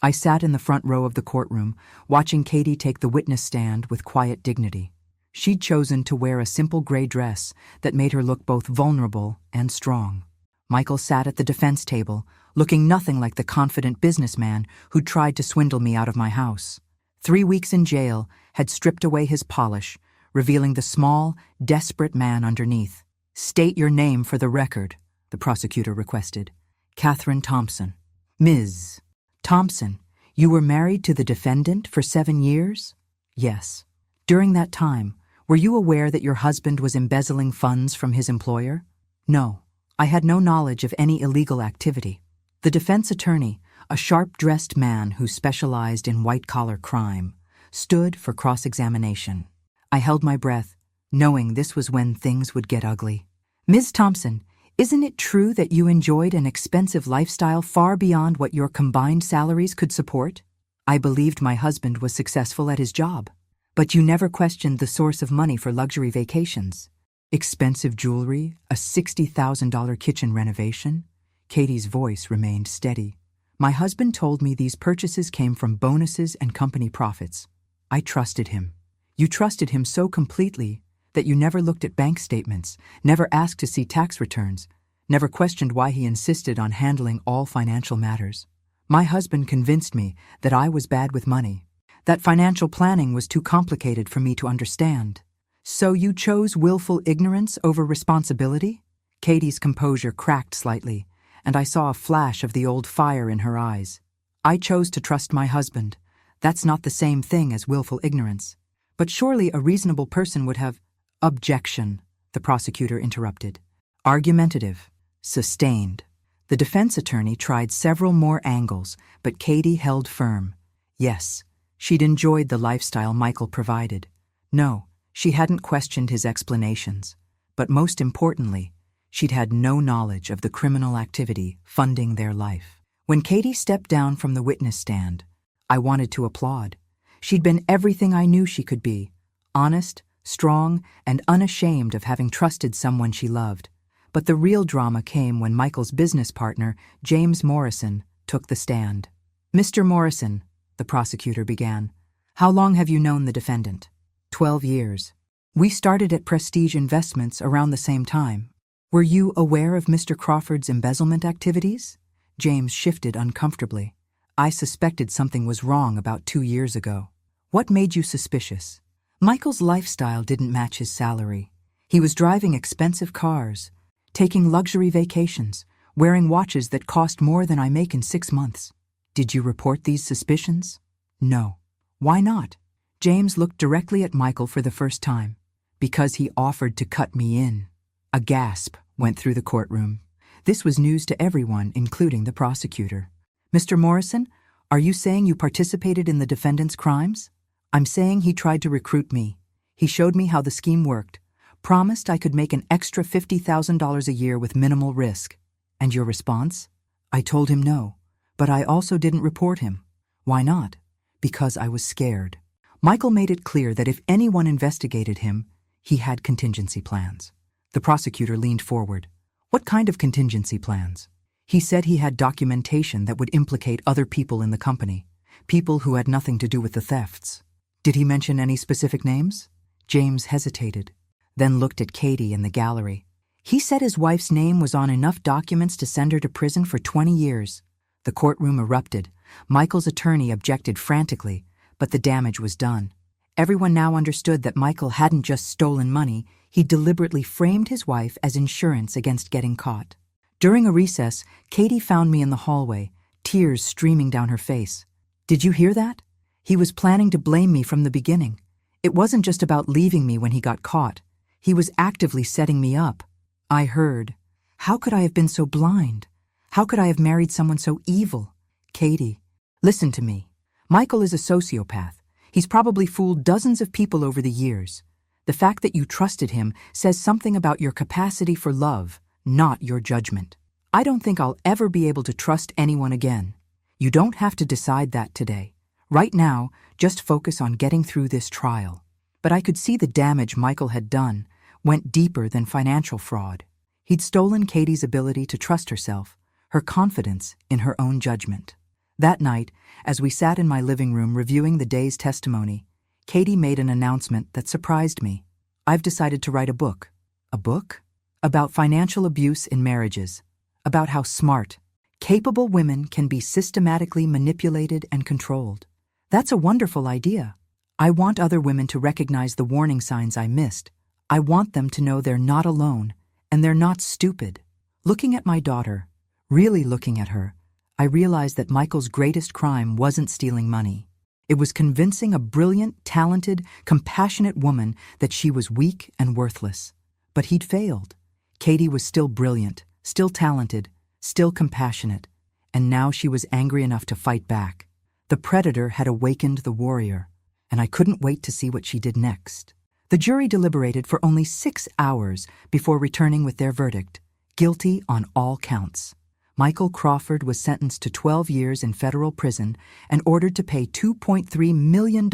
I sat in the front row of the courtroom, watching Katie take the witness stand with quiet dignity. She'd chosen to wear a simple gray dress that made her look both vulnerable and strong. Michael sat at the defense table, looking nothing like the confident businessman who'd tried to swindle me out of my house. 3 weeks in jail had stripped away his polish, revealing the small, desperate man underneath. State your name for the record, the prosecutor requested. Catherine Thompson. Ms. Thompson, you were married to the defendant for 7 years? Yes. During that time, were you aware that your husband was embezzling funds from his employer? No. I had no knowledge of any illegal activity. The defense attorney, a sharp-dressed man who specialized in white-collar crime, stood for cross-examination. I held my breath, knowing this was when things would get ugly. Ms. Thompson, isn't it true that you enjoyed an expensive lifestyle far beyond what your combined salaries could support? I believed my husband was successful at his job. But you never questioned the source of money for luxury vacations. Expensive jewelry, a $60,000 kitchen renovation. Katie's voice remained steady. My husband told me these purchases came from bonuses and company profits. I trusted him. You trusted him so completely that you never looked at bank statements, never asked to see tax returns, never questioned why he insisted on handling all financial matters. My husband convinced me that I was bad with money, that financial planning was too complicated for me to understand. So you chose willful ignorance over responsibility? Katie's composure cracked slightly, and I saw a flash of the old fire in her eyes. I chose to trust my husband. That's not the same thing as willful ignorance. But surely a reasonable person would have— Objection, the prosecutor interrupted. Argumentative. Sustained. The defense attorney tried several more angles, but Katie held firm. Yes, she'd enjoyed the lifestyle Michael provided. No, she hadn't questioned his explanations. But most importantly, she'd had no knowledge of the criminal activity funding their life. When Katie stepped down from the witness stand, I wanted to applaud. She'd been everything I knew she could be: honest, strong, and unashamed of having trusted someone she loved. But the real drama came when Michael's business partner, James Morrison, took the stand. Mr. Morrison, the prosecutor began, how long have you known the defendant? 12 years. We started at Prestige Investments around the same time. Were you aware of Mr. Crawford's embezzlement activities? James shifted uncomfortably. I suspected something was wrong about 2 years ago. What made you suspicious? Michael's lifestyle didn't match his salary. He was driving expensive cars, taking luxury vacations, wearing watches that cost more than I make in 6 months. Did you report these suspicions? No. Why not? James looked directly at Michael for the first time. Because he offered to cut me in. A gasp went through the courtroom. This was news to everyone, including the prosecutor. Mr. Morrison, are you saying you participated in the defendant's crimes? I'm saying he tried to recruit me. He showed me how the scheme worked, promised I could make an extra $50,000 a year with minimal risk. And your response? I told him no, but I also didn't report him. Why not? Because I was scared. Michael made it clear that if anyone investigated him, he had contingency plans. The prosecutor leaned forward. What kind of contingency plans? He said he had documentation that would implicate other people in the company, people who had nothing to do with the thefts. Did he mention any specific names? James hesitated, then looked at Katie in the gallery. He said his wife's name was on enough documents to send her to prison for 20 years. The courtroom erupted. Michael's attorney objected frantically, but the damage was done. Everyone now understood that Michael hadn't just stolen money, he deliberately framed his wife as insurance against getting caught. During a recess, Katie found me in the hallway, tears streaming down her face. Did you hear that? He was planning to blame me from the beginning. It wasn't just about leaving me when he got caught. He was actively setting me up. I heard. How could I have been so blind? How could I have married someone so evil? Katie, listen to me. Michael is a sociopath. He's probably fooled dozens of people over the years. The fact that you trusted him says something about your capacity for love, not your judgment. I don't think I'll ever be able to trust anyone again. You don't have to decide that today. Right now, just focus on getting through this trial. But I could see the damage Michael had done went deeper than financial fraud. He'd stolen Katie's ability to trust herself, her confidence in her own judgment. That night, as we sat in my living room reviewing the day's testimony, Katie made an announcement that surprised me. I've decided to write a book. A book? About financial abuse in marriages. About how smart, capable women can be systematically manipulated and controlled. That's a wonderful idea. I want other women to recognize the warning signs I missed. I want them to know they're not alone, and they're not stupid. Looking at my daughter, really looking at her, I realized that Michael's greatest crime wasn't stealing money. It was convincing a brilliant, talented, compassionate woman that she was weak and worthless. But he'd failed. Katie was still brilliant, still talented, still compassionate, and now she was angry enough to fight back. The predator had awakened the warrior, and I couldn't wait to see what she did next. The jury deliberated for only 6 hours before returning with their verdict, guilty on all counts. Michael Crawford was sentenced to 12 years in federal prison and ordered to pay $2.3 million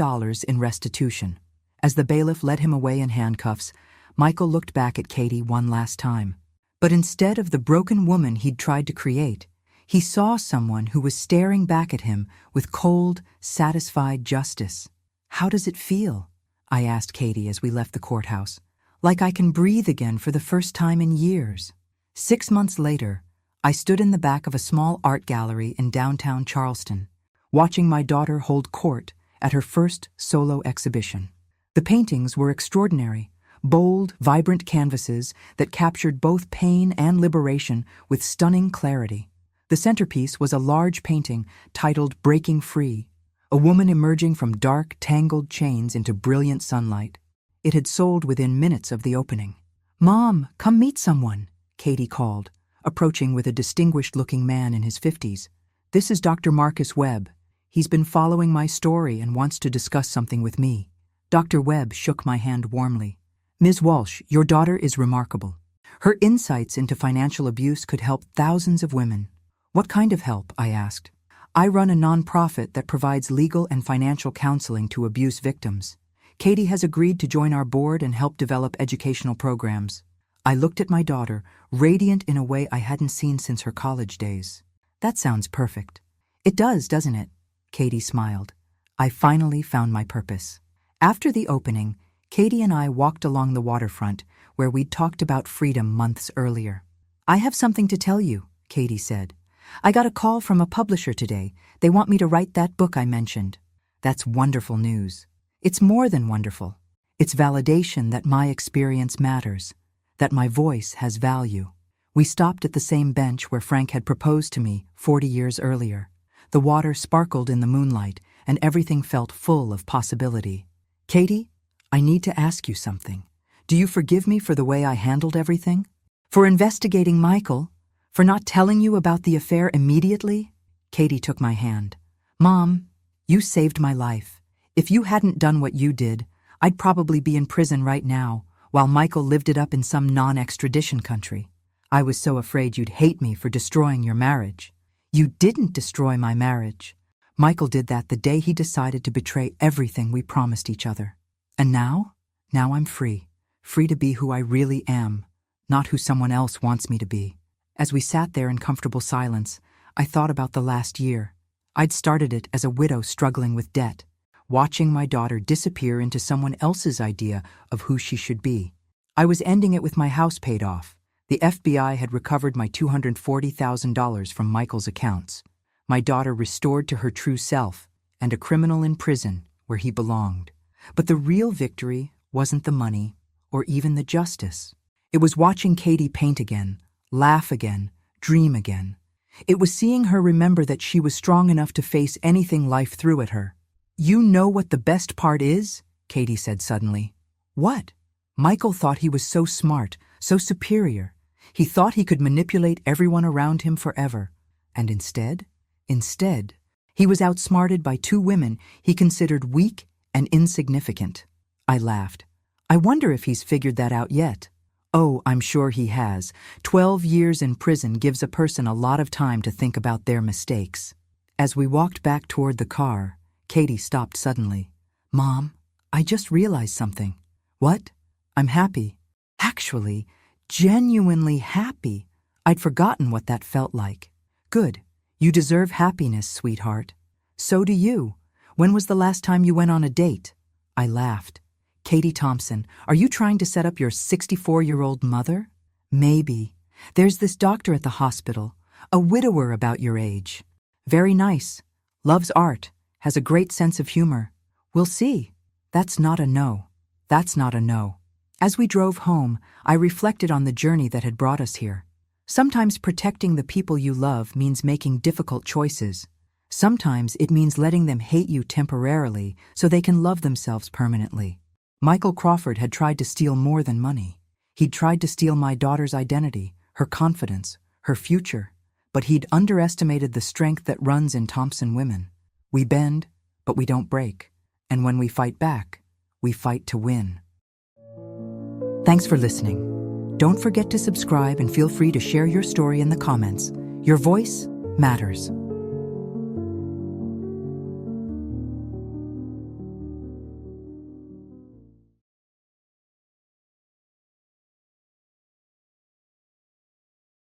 in restitution. As the bailiff led him away in handcuffs, Michael looked back at Katie one last time. But instead of the broken woman he'd tried to create, he saw someone who was staring back at him with cold, satisfied justice. How does it feel? I asked Katie as we left the courthouse. Like I can breathe again for the first time in years. 6 months later, I stood in the back of a small art gallery in downtown Charleston, watching my daughter hold court at her first solo exhibition. The paintings were extraordinary, bold, vibrant canvases that captured both pain and liberation with stunning clarity. The centerpiece was a large painting titled Breaking Free, a woman emerging from dark, tangled chains into brilliant sunlight. It had sold within minutes of the opening. "Mom, come meet someone," Katie called, approaching with a distinguished-looking man in his 50s. "This is Dr. Marcus Webb. He's been following my story and wants to discuss something with me." Dr. Webb shook my hand warmly. "Ms. Walsh, your daughter is remarkable. Her insights into financial abuse could help thousands of women." "What kind of help?" I asked. "I run a nonprofit that provides legal and financial counseling to abuse victims. Katie has agreed to join our board and help develop educational programs." I looked at my daughter, radiant in a way I hadn't seen since her college days. "That sounds perfect." "It does, doesn't it?" Katie smiled. I finally found my purpose. After the opening, Katie and I walked along the waterfront where we'd talked about freedom months earlier. "I have something to tell you," Katie said. "I got a call from a publisher today. They want me to write that book I mentioned." That's wonderful news. It's more than wonderful. It's validation that my experience matters, that my voice has value. We stopped at the same bench where Frank had proposed to me 40 years earlier. The water sparkled in the moonlight, and everything felt full of possibility. Katie, I need to ask you something. Do you forgive me for the way I handled everything? For investigating Michael? For not telling you about the affair immediately? Katie took my hand. Mom, you saved my life. If you hadn't done what you did, I'd probably be in prison right now, while Michael lived it up in some non-extradition country. I was so afraid you'd hate me for destroying your marriage. You didn't destroy my marriage. Michael did that the day he decided to betray everything we promised each other. And now I'm free. Free to be who I really am, not who someone else wants me to be. As we sat there in comfortable silence, I thought about the last year. I'd started it as a widow struggling with debt, watching my daughter disappear into someone else's idea of who she should be. I was ending it with my house paid off. The FBI had recovered my $240,000 from Michael's accounts. My daughter restored to her true self, and a criminal in prison where he belonged. But the real victory wasn't the money or even the justice. It was watching Katie paint again, laugh again, dream again. It was seeing her remember that she was strong enough to face anything life threw at her. You know what the best part is? Katie said suddenly. What? Michael thought he was so smart, so superior. He thought he could manipulate everyone around him forever. And instead, he was outsmarted by two women he considered weak and insignificant. I laughed. I wonder if he's figured that out yet. Oh, I'm sure he has. 12 years in prison gives a person a lot of time to think about their mistakes. As we walked back toward the car, Katie stopped suddenly. Mom, I just realized something. What? I'm happy. Actually, genuinely happy. I'd forgotten what that felt like. Good. You deserve happiness, sweetheart. So do you. When was the last time you went on a date? I laughed. Katie Thompson, are you trying to set up your 64-year-old mother? Maybe. There's this doctor at the hospital, a widower about your age. Very nice. Loves art. Has a great sense of humor. We'll see. That's not a no. That's not a no. As we drove home, I reflected on the journey that had brought us here. Sometimes protecting the people you love means making difficult choices. Sometimes it means letting them hate you temporarily so they can love themselves permanently. Michael Crawford had tried to steal more than money. He'd tried to steal my daughter's identity, her confidence, her future. But he'd underestimated the strength that runs in Thompson women. We bend, but we don't break. And when we fight back, we fight to win. Thanks for listening. Don't forget to subscribe and feel free to share your story in the comments. Your voice matters.